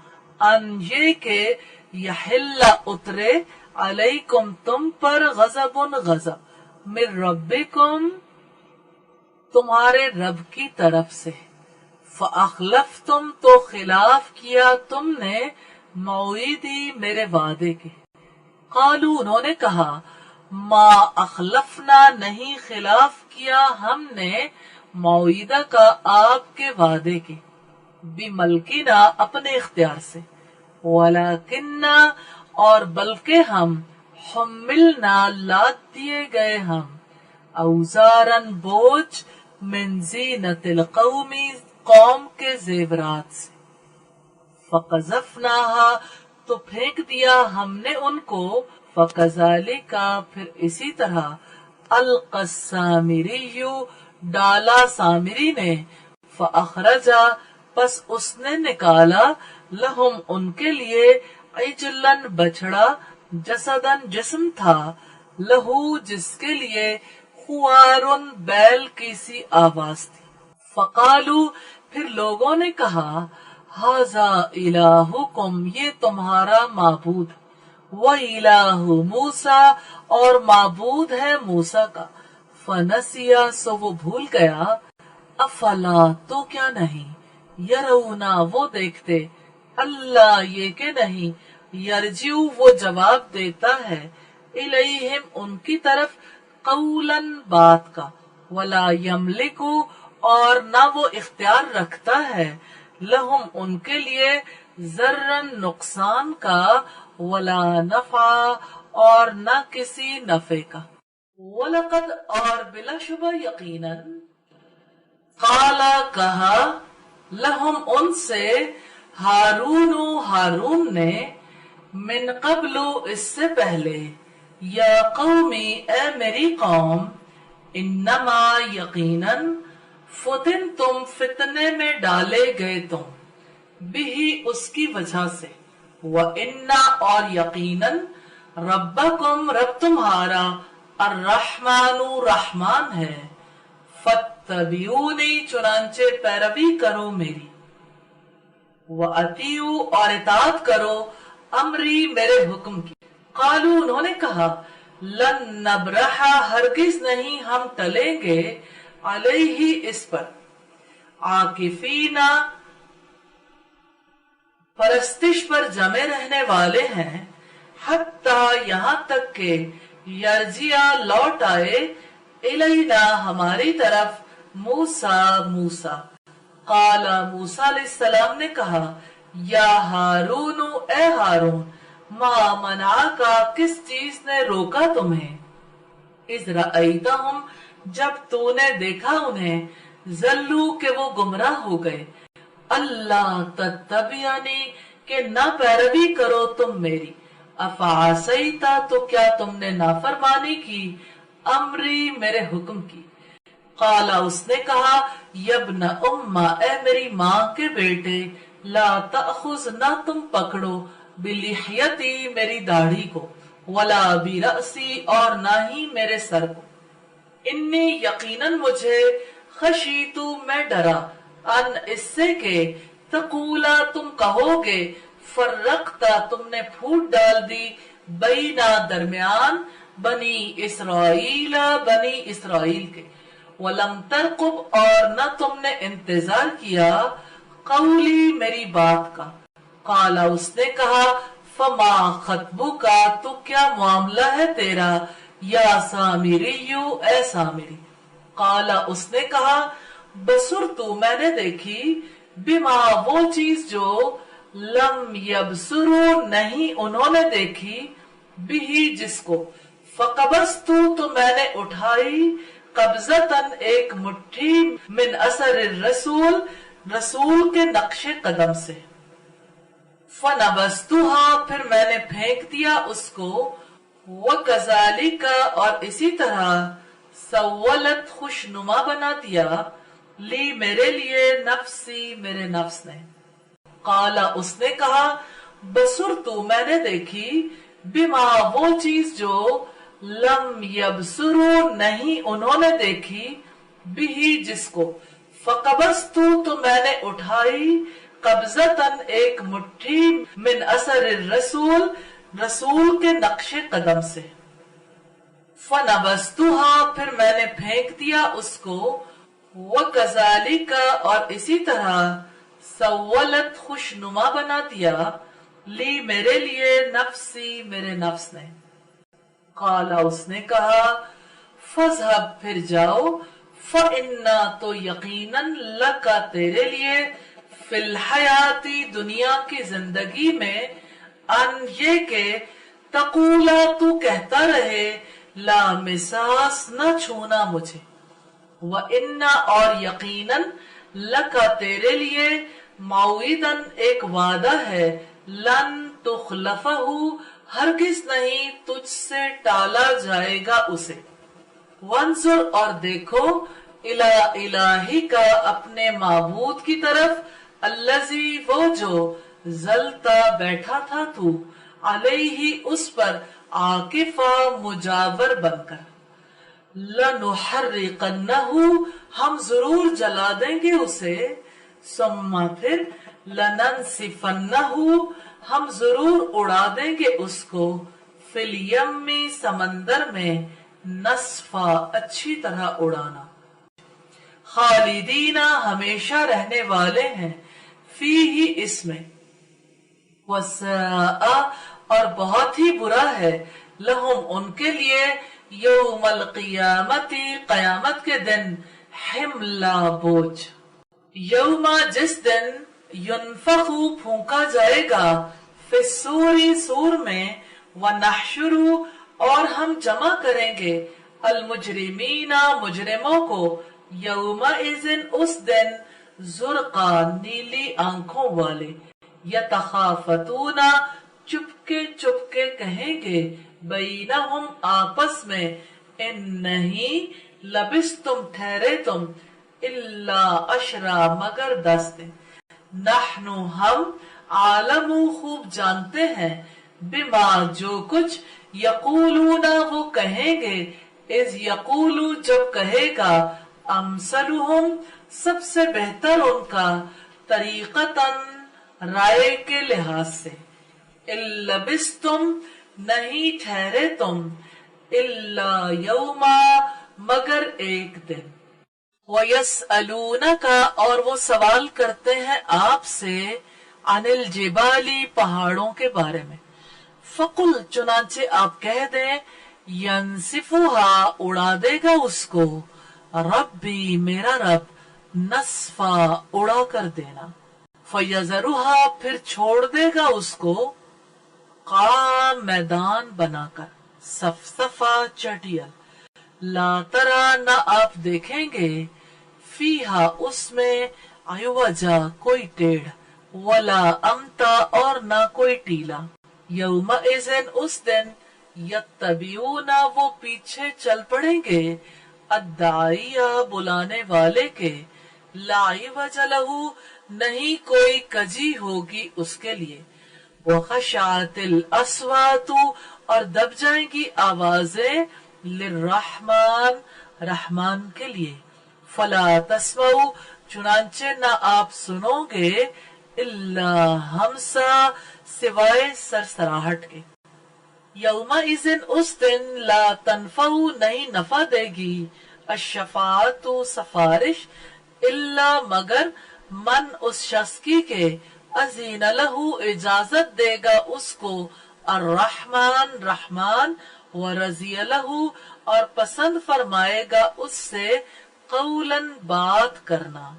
ان یہ کہ یحل اترے علیکم تم پر غضب غضب من ربکم تمہارے رب کی طرف سے فَأَخْلَفْتُمْ تو خلاف کیا تم نے موعدی میرے وعدے کے قالو انہوں نے کہا ما اخلفنا نہیں خلاف کیا ہم نے موعدہ کا آپ کے وعدے کے بملکنا اپنے اختیار سے ولیکننا اور بلکہ ہم حملنا لاد دیے گئے ہم اوزارن بوجھ من زینت القومی قوم کے زیورات سے فقذفناها تو پھینک دیا ہم نے ان کو فکذالک پھر اسی طرح القى السامری ڈالا سامری نے فاخرجا پس اس نے نکالا لہم ان کے لیے عجلن بچڑا जसदन जिस्म था, लहू जिसके लिए खुआरुन बैल की सी आवाज थी। फकालू फिर लोगों ने कहा, हाजा इलाहुकुम ये तुम्हारा माबूद, व इलाहु मूसा और माबूद है मूसा का। फनसिया सो वो भूल गया। अफला तो क्या नहीं, यरौना वो देखते, अल्लाह ये के नहीं, यरजिउ वो जवाब देता है, इलैहिम उनकी तरफ, कौलन बात का, वला यमलिकु और ना वो इख्तियार रखता है, लहुम उनके लिए, जर्रन नुकसान का, वला नफा और न किसी नफे का। वलकद और बिलाशुबा यकीनन, काला कहा, लहुम उनसे, हारूनु हारून ने, मिन कब्लु इससे पहले, या कौमी ए मेरी कौम, इन्नमा यकीनन, फुतिन तुम फितने में डाले गए तुम, बिही उसकी वजह से, व इन्ना और यकीनन, रब्बकुम रब तुम्हारा, अर्रहमानु रहमान है, फत्तबिऊनी चुनांचे पैरवी करो मेरी, व अतीयु और इताअत करो, अमरी मेरे हुक्म की। कालू उन्होंने कहा, लन नबरहा हरगिज नहीं हम टलेंगे, अलैहि इस पर, आकिफीना परस्तिश पर जमे रहने वाले हैं, हत्ता यहाँ तक के, यर्जिया लौट आए, इलैना हमारी तरफ, मूसा मूसा। काला मूसा अलैहिस्सलाम ने कहा, या हारून ए हारून, मा मना का किस चीज ने रोका तुम्हें, इस रअयतहुम जब तूने देखा उन्हें, जल्लू के वो गुमराह हो गए, अल्लाह तत्तबियानी के न पैरवी करो तुम मेरी, अफासईता तो क्या तुमने नाफरमानी की, अमरी मेरे हुक्म की। काला उसने कहा, यब्न उम्मा ए मेरी माँ के बेटे, ला तअखुज ना तुम पकड़ो, बिलिहयती मेरी दाढ़ी को, वला बिरअसी और ना ही मेरे सर को, इन्नी यकीनन मुझे, खशीतु मैं डरा, अन इससे के, तकूला तुम कहोगे, फर्रक्ता तुमने फूट डाल दी, बैना दरमियान, बनी इसराइला बनी इसराइल के, वलम तरकुब और न तुमने इंतजार किया, कौली मेरी बात का। काला उसने कहा, फमा खतबू का तो क्या मामला है तेरा, या सामिरियु ए सामिरी। काला उसने कहा, बसुर तू मैंने देखी, बिमा वो चीज जो, लम यबसुरु नहीं उन्होंने देखी, बिही जिसको, फकबस्तु तो मैंने उठाई, कब्जतन एक मुट्ठी, मिन असर रसूल रसूल के नक्शे कदम से, फनबस्तुहा फिर मैंने फेंक दिया उसको, व कजालिका और इसी तरह, सव्वलत खुशनुमा बना दिया, ली मेरे लिए नफ्सी मेरे नफ्स ने। काला उसने कहा, बसुर तू मैंने देखी, बिमा वो चीज जो, लम यबसुरु नहीं उन्होंने देखी, बिही जिसको, फकबस्तु तो मैंने उठाई, कब्जतन एक मुट्ठी, मिन असर रसूल रसूल के नक्शे कदम से, फनबस्तुहा फिर मैंने फेंक दिया उसको, व कजालिका और इसी तरह, सव्वलत खुशनुमा बना दिया, ली मेरे लिए नफ्सी मेरे नफ्स ने। काला उसने कहा, फज़हब फिर जाओ, फ़इन्ना तो यकीनन लका तेरे लिए, फिल हयाती दुनिया की जिंदगी में, अन ये के, तकूला तू कहता रहे, ला मिसास न छूना मुझे, व इन्ना और यकीनन, लका तेरे लिए, मौइदन एक वादा है, लन तुखलफहु हरगिज नहीं तुझसे टाला जाएगा उसे, वंजुर और देखो, इला इलाही का अपने माबूद की तरफ, अल्लजी वो जो, जलता बैठा था तू, अलैहि उस पर आकिफा मुजावर बनकर, लनुहर्रिकन्नहु हम जरूर जला देंगे उसे, सुम्मा फिर लननसिफन्नहु हम जरूर उड़ा देंगे उसको, फिल यम्मी समंदर में, नस्फा अच्छी तरह उड़ाना, खालिदीना हमेशा रहने वाले हैं, फीही इसमें, वसाअ और बहुत ही बुरा है, लहुम उनके लिए, यौमल क़ियामती क़यामत के दिन, हिमला बोझ, यौमा जिस दिन, युनफखु फूंका जाएगा, फिस्सूरी सूर में, व नहशुरु और हम जमा करेंगे, अल मुजरिमीना मुजरिमों को, यौमा इज़िन उस दिन, जुर्का नीली आंखों वाले, यतखाफतूना चुपके चुपके कहेंगे, बैनहुम आपस में, इन नहीं लबिस तुम ठहरे तुम, इल्ला अशरा मगर 10 दिन, नहनु हम, आलमू खूब जानते हैं, बिमा जो कुछ, यकूलूना वो कहेंगे, इज यकूलू जब कहेगा, अमसलुहुम सबसे बेहतर उनका, तरीक़तन राय के लिहाज से, इल्लबिस्तुम नहीं ठहरे तुम, इल्ला यौमा मगर एक दिन, वयसअलूनका और वो सवाल करते हैं आपसे, अनिल जिबाली पहाड़ों के बारे में, फकुल चुनाचे आप कह दें, यंसिफुहा उड़ा देगा उसको, रब्बी मेरा रब, नस्फा उड़ा कर देना, फयजरुहा फिर छोड़ देगा उसको, का मैदान बनाकर, सफसफा चटियल, ला तरा न आप देखेंगे, फीहा उसमें, अयुवजा कोई टेढ़, वला अमता और न कोई टीला, यौमा इज़न उस दिन, यत्तबिऊना वो पीछे चल पड़ेंगे, अद्दाइया बुलाने वाले के, लाइवज लहू नहीं कोई कजी होगी उसके लिए, वखशातिल अस्वातु और दब जाएंगी आवाजें, लिर्रहमान रहमान के लिए, फला तस्मऊ चुनांचे न आप सुनोगे, इल्ला हमसा सिवाय सरसराहट के, यौमा इज़िन उस दिन, ला तनफऊ नहीं नफा देगी, अशफातु सफारिश, इल्ला मगर, मन उस शख्स की के, अजीन लहू इजाजत देगा उसको, अर्रहमान रहमान, व रज़िय लहू और पसंद फरमाएगा उससे, कौलन बात करना,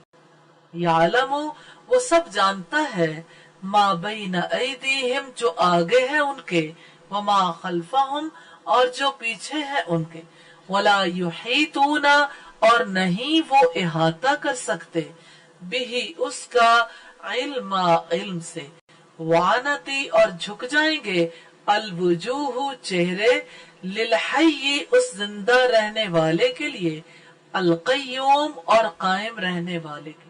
यालमु वो सब जानता है, मा बैन ऐदीहिम जो आगे है उनके, व मा खल्फहुम और जो पीछे है उनके, वला युहीतूना और नहीं वो इहाता कर सकते, बिही उसका, इल्मा इल्म से, वानती और झुक जाएंगे, अलवुजूहु चेहरे, लिलहय्यी उस जिंदा रहने वाले के लिए, अलक़य्यूम और कायम रहने वाले के,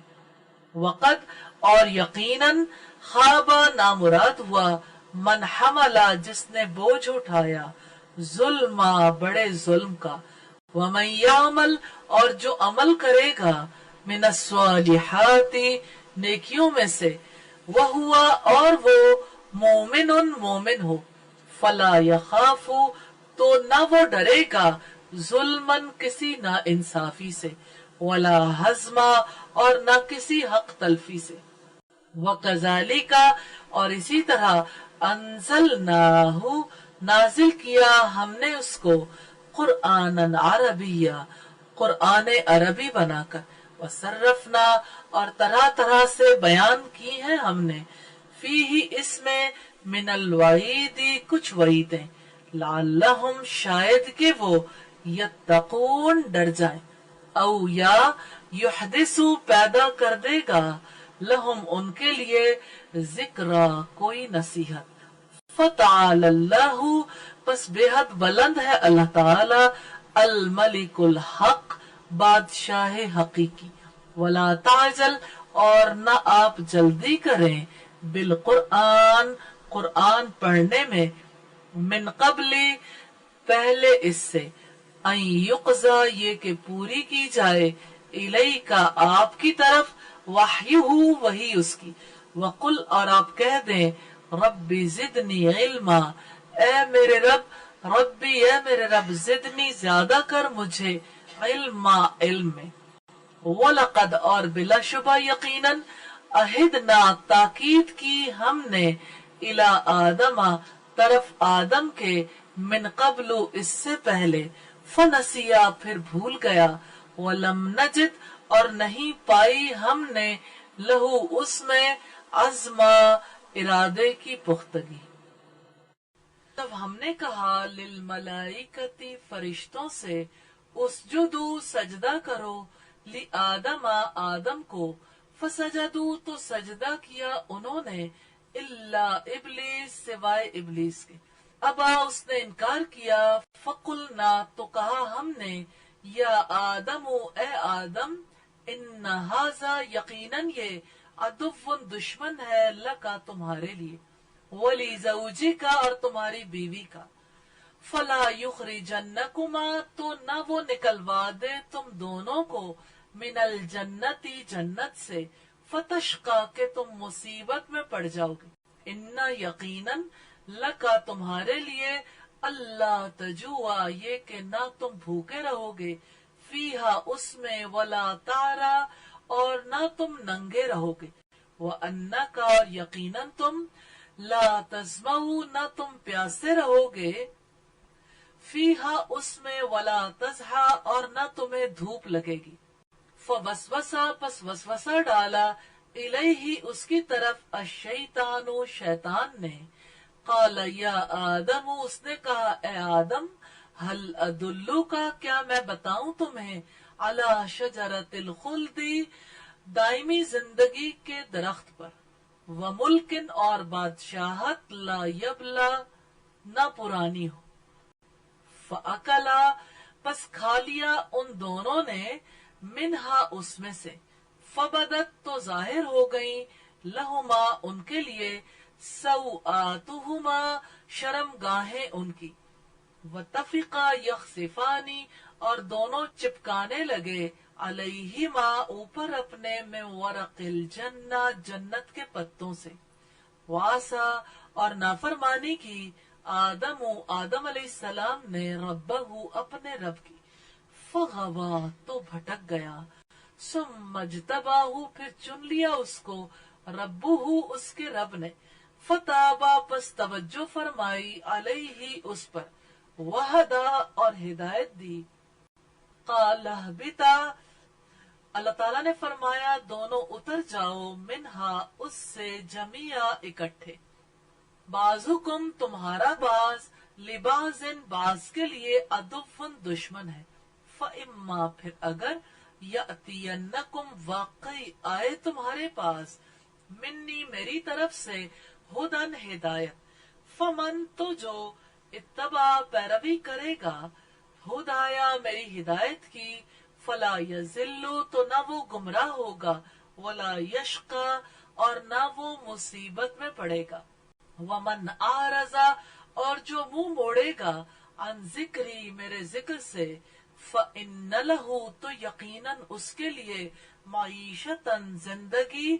वक़द और यकीनन, खाबा नामुराद हुआ, मन हमला जिसने बोझ उठाया, जुल्मा बड़े जुल्म का, वमन यामल और जो अमल करेगा, मिनस्वालिहाती नेकियों में से, वह हुआ और वो, मोमिनुन मोमिन हो, फला यखाफु तो न वो डरेगा, जुल्मन किसी ना इंसाफी से, वला हज़मा और न किसी हक तलफी से, वकज़ालिका और इसी तरह, अंज़लनाहु नाजिल किया हमने उसको, कुरआनन अरबिया कुरआन अरबी बनाकर, वसर्रफना और तरह तरह से बयान की है हमने, फीही इसमें, मिनल वईदी कुछ वईदें, लअल्लहुम शायद के वो, यत्तकून डर जाए, औ या युहदिसु पैदा कर देगा, लहुम उनके लिए, जिक्रा कोई नसीहत, फतआलल्लाहु बस बेहद बुलंद है अल्लाह ताला, अल मलिकुल हक बादशाह हकीकी, वला ताजल और न आप जल्दी करें, बिल कुरआन قرآن پڑھنے میں من قبلی پہلے اس سے ان یقضا یہ کہ پوری کی جائے الیکا آپ کی طرف وحیہ وہی اس کی وقل اور آپ کہہ دیں ربی زدنی علما اے میرے رب زدنی زیادہ کر مجھے علما علم میں وَلَقَدْ اور بلا شبہ یقیناً عہدنا تاکید کی ہم نے الی آدم طرف آدم کے من قبل اس سے پہلے فنسیا پھر بھول گیا وَلَمْ نَجِدْ اور نہیں پائی ہم نے لہو اس میں عزما ارادے کی پختگی تب ہم نے کہا للملائکتی فرشتوں سے اسجدو سجدہ کرو لی آدم آدم کو فسجدو تو سجدہ کیا انہوں نے اللہ ابلیس سوائے ابلیس کے ابا اس نے انکار کیا فقلنا تو کہا ہم نے یا آدم اے آدم ان ھذا یقیناً یہ عدو دشمن ہے لکا تمہارے لیے ولی زوجی کا اور تمہاری بیوی کا فلا یخرجنکما تو نہ وہ نکلوا دے تم دونوں کو من الجنتی جنت سے فتشقا کہ تم مصیبت میں پڑ جاؤ گے ان یقیناً لکا تمہارے لیے اللہ تجوا یہ کہ نہ تم بھوکے رہو گے فیہا اس میں ولا تارا اور نہ تم ننگے رہو گے وَأَنَّكَ اور یقیناً تم لا تزمعو نہ تم پیاسے رہو گے فیہا اس میں ولا تزحا اور نہ تمہیں دھوپ لگے گی فوسوسا پس وسوسہ ڈالا الیہ اس کی طرف الشیطان شیطان نے قال یا آدم اس نے کہا اے آدم حل ادلو کا کیا میں بتاؤں تمہیں علی شجرت الخلد دائمی زندگی کے درخت پر وملکن اور بادشاہت لا یبلا نہ پرانی ہو فاکلا پس کھا لیا ان دونوں نے منہا اس میں سے فبدت تو ظاہر ہو گئیں لہما ان کے لیے سوآتہما شرم گاہیں ان کی وطفقا یخصفانی اور دونوں چپکانے لگے علیہما اوپر اپنے میں ورق الجنہ جنت کے پتوں سے واسا اور نافرمانی کی آدم علیہ السلام نے ربہ اپنے رب کی فغوا تو بھٹک گیا ثم اجتباہ پھر چن لیا اس کو ربہ اس کے رب نے فتابا پس توجہ فرمائی علیہ اس پر وہدا اور ہدایت دی قال اہبطا اللہ تعالیٰ نے فرمایا دونوں اتر جاؤ منہا اس سے جمیعہ اکٹھے بعضکم تمہارا بعض لبعض بعض کے لیے عدو دشمن ہے فاما پھر اگر یأتینکم واقعی آئے تمہارے پاس منی میری طرف سے ہدن ہدایت فمن تو جو اتبع پیروی کرے گا ہدایا میری ہدایت کی فلا یذلو تو نہ وہ گمراہ ہوگا ولا یشقا اور نہ وہ مصیبت میں پڑے گا ومن آرزا اور جو منہ موڑے گا عن ذکری میرے ذکر سے فإن لہو تو یقیناً اس کے لیے معیشتاً زندگی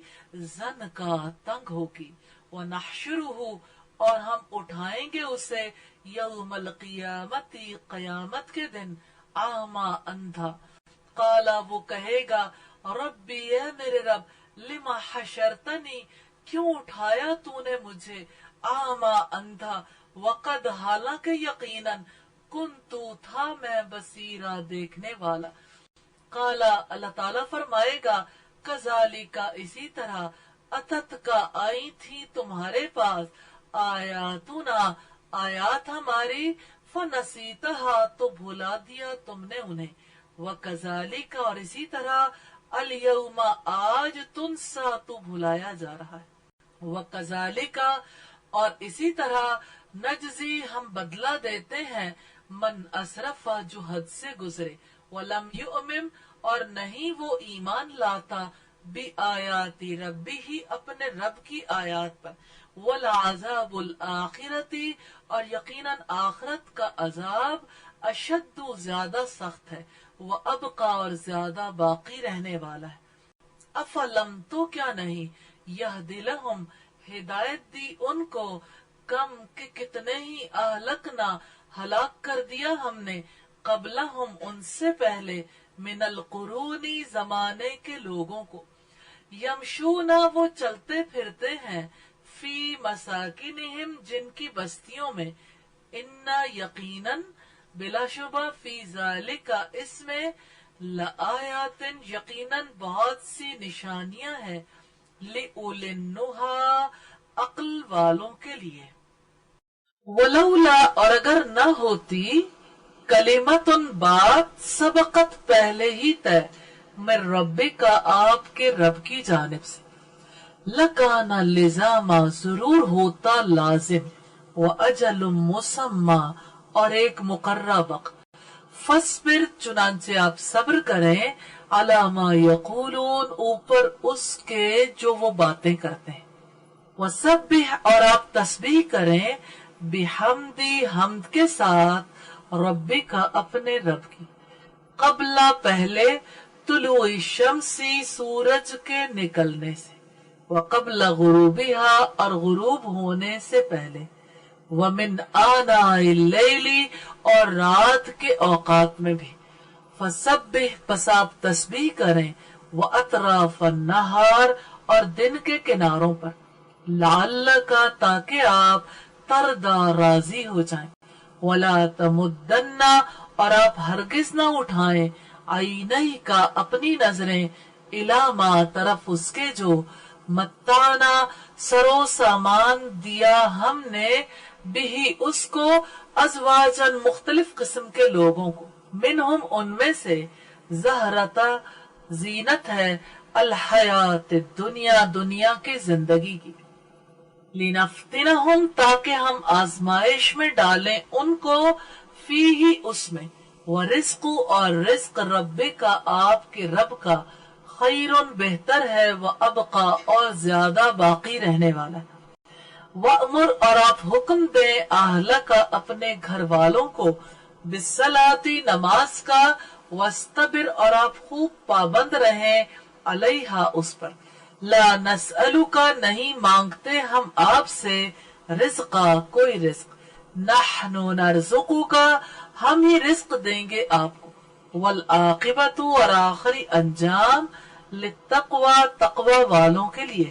زن کا تنگ ہوگی ونحشرہ اور ہم اٹھائیں گے اسے یوم القیامتی قیامت کے دن اعمیٰ اندھا قالا وہ کہے گا ربی اے میرے رب لما حشرتنی کیوں اٹھایا تو نے مجھے اعمیٰ اندھا وقد حالانکہ یقیناً کنتو تھا میں بصیرا دیکھنے والا قالا اللہ تعالیٰ فرمائے گا کذالک اسی طرح اتت کا آئی تھی تمہارے پاس آیاتنا آیات ہماری فنسیتہا تو بھلا دیا تم نے انہیں وکذالک اور اسی طرح الیوم آج تنسا تو بھلایا جا رہا ہے وکذالک اور اسی طرح نجزی ہم بدلہ دیتے ہیں من اسرف جو حد سے گزرے ولم یؤمن اور نہیں وہ ایمان لاتا بی آیاتی ربی ہی اپنے رب کی آیات پر وَالْعَذَابُ الْآخِرَةِ اور یقیناً آخرت کا عذاب اشد زیادہ سخت ہے، وَأَبْقَى اور زیادہ باقی رہنے والا ہے۔ افلم تو کیا نہیں یہد لہم ہدایت دی ان کو، کم کہ کتنے ہی اہلکنا ہلاک کر دیا ہم نے، قبلہم ان سے پہلے، من القرونی زمانے کے لوگوں کو، یمشونا وہ چلتے پھرتے ہیں، فی مساکنہم جن کی بستیوں میں، انا یقیناً بلا شبہ، فی ذالک اس میں، لآیات یقیناً بہت سی نشانیاں ہیں، لِأُولِي النُّہَىٰ عقل والوں کے لیے۔ ولولا اور اگر نہ ہوتی، کلمۃ بات، سبقت پہلے ہی طے، من ربک آپ کے رب کی جانب سے، لکان لزاما ضرور ہوتا لازم، واجل مسمى اور ایک مقررہ وقت، فاصبر چنانچہ آپ صبر کریں، علی ما یقولون اوپر اس کے جو وہ باتیں کرتے ہیں، وسبح اور آپ تسبیح کریں، بحمدی حمد کے ساتھ، ربک اپنے رب کی، قبل پہلے، طلوع الشمسی سورج کے نکلنے سے، وقبل غروبها اور غروب ہونے سے پہلے، ومن آناء اللیل اور رات کے اوقات میں بھی، فسبح پس آپ تسبیح کریں، واطراف النہار اور دن کے کناروں پر، لعلک تاکہ آپ تردا راضی ہو جائیں، ولا تمدن اور آپ ہرگز نہ اٹھائیں، عینیک اپنی نظریں، الی ما طرف اس کے جو، متانا سرو سامان دیا ہم نے، بھی اس کو، ازواجن مختلف قسم کے لوگوں کو، منہم ان میں سے، زہرتا زینت ہے، الحیات الدنیا دنیا کی زندگی کی، لنفتنہم تاکہ ہم آزمائش میں ڈالیں ان کو، فیہ اس میں، ورزق اور رزق ربک آپ کے رب کا، خیر بہتر ہے، وابقا اور زیادہ باقی رہنے والا ہے، وَأْمُرْ اور آپ حکم دیں، اہلک اپنے گھر والوں کو، بالصلاۃ نماز کا، واصطبر اور آپ خوب پابند رہیں، علیہا اس پر، لا نسألک نہیں مانگتے ہم آپ سے، رزقا کوئی رزق، نحن نرزقک ہم ہی رزق دیں گے آپ کو، والعاقبۃ اور آخری انجام، للتقوی تقوی والوں کے لیے،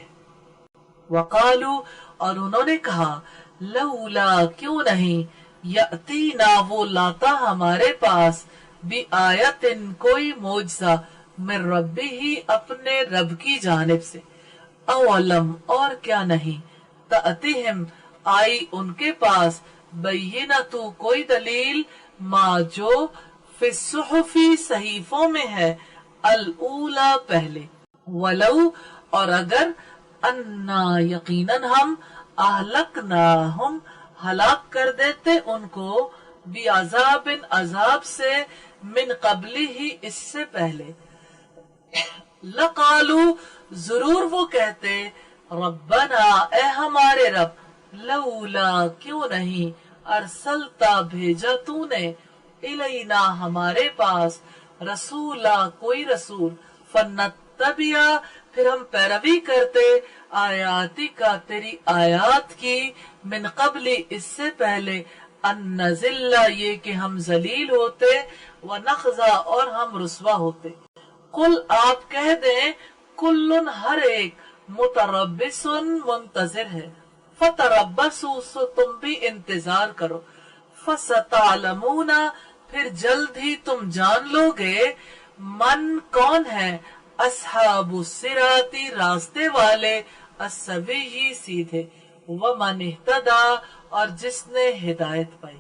وقالو اور انہوں نے کہا، لولا کیوں نہیں، یأتینا وہ لاتا ہمارے پاس، بآیت کوئی معجزہ، من ربہ اپنے رب کی جانب سے، اولم اور کیا نہیں، تأتیہم آئی ان کے پاس، بینۃ کوئی دلیل، ما جو، فی الصحف صحیفوں میں ہے، الاولی پہلے، ولو اور اگر، انا یقیناً ہم، اہلکناہم ہلاک کر دیتے ان کو، بعذاب عذاب سے، من قبل ہی اس سے پہلے، لقالو ضرور وہ کہتے، ربنا اے ہمارے رب، لولا کیوں نہیں، ارسلتا بھیجا تو نے، الینا ہمارے پاس، رسولا کوئی رسول، فنتبع پھر ہم پیروی کرتے، آیاتی کا تیری آیات کی، من قبل اس سے پہلے، ان نذل یہ کہ ہم ذلیل ہوتے، ونخزا اور ہم رسوا ہوتے، قل آپ کہہ دیں، کلن ہر ایک، متربص منتظر ہے، فتربصوا سو تم بھی انتظار کرو، فستعلمون پھر جلد ہی تم جان لو گے، من کون ہے، اصحاب الصراط راستے والے، السوی سیدھے، ومن اہتدی اور جس نے ہدایت پائی۔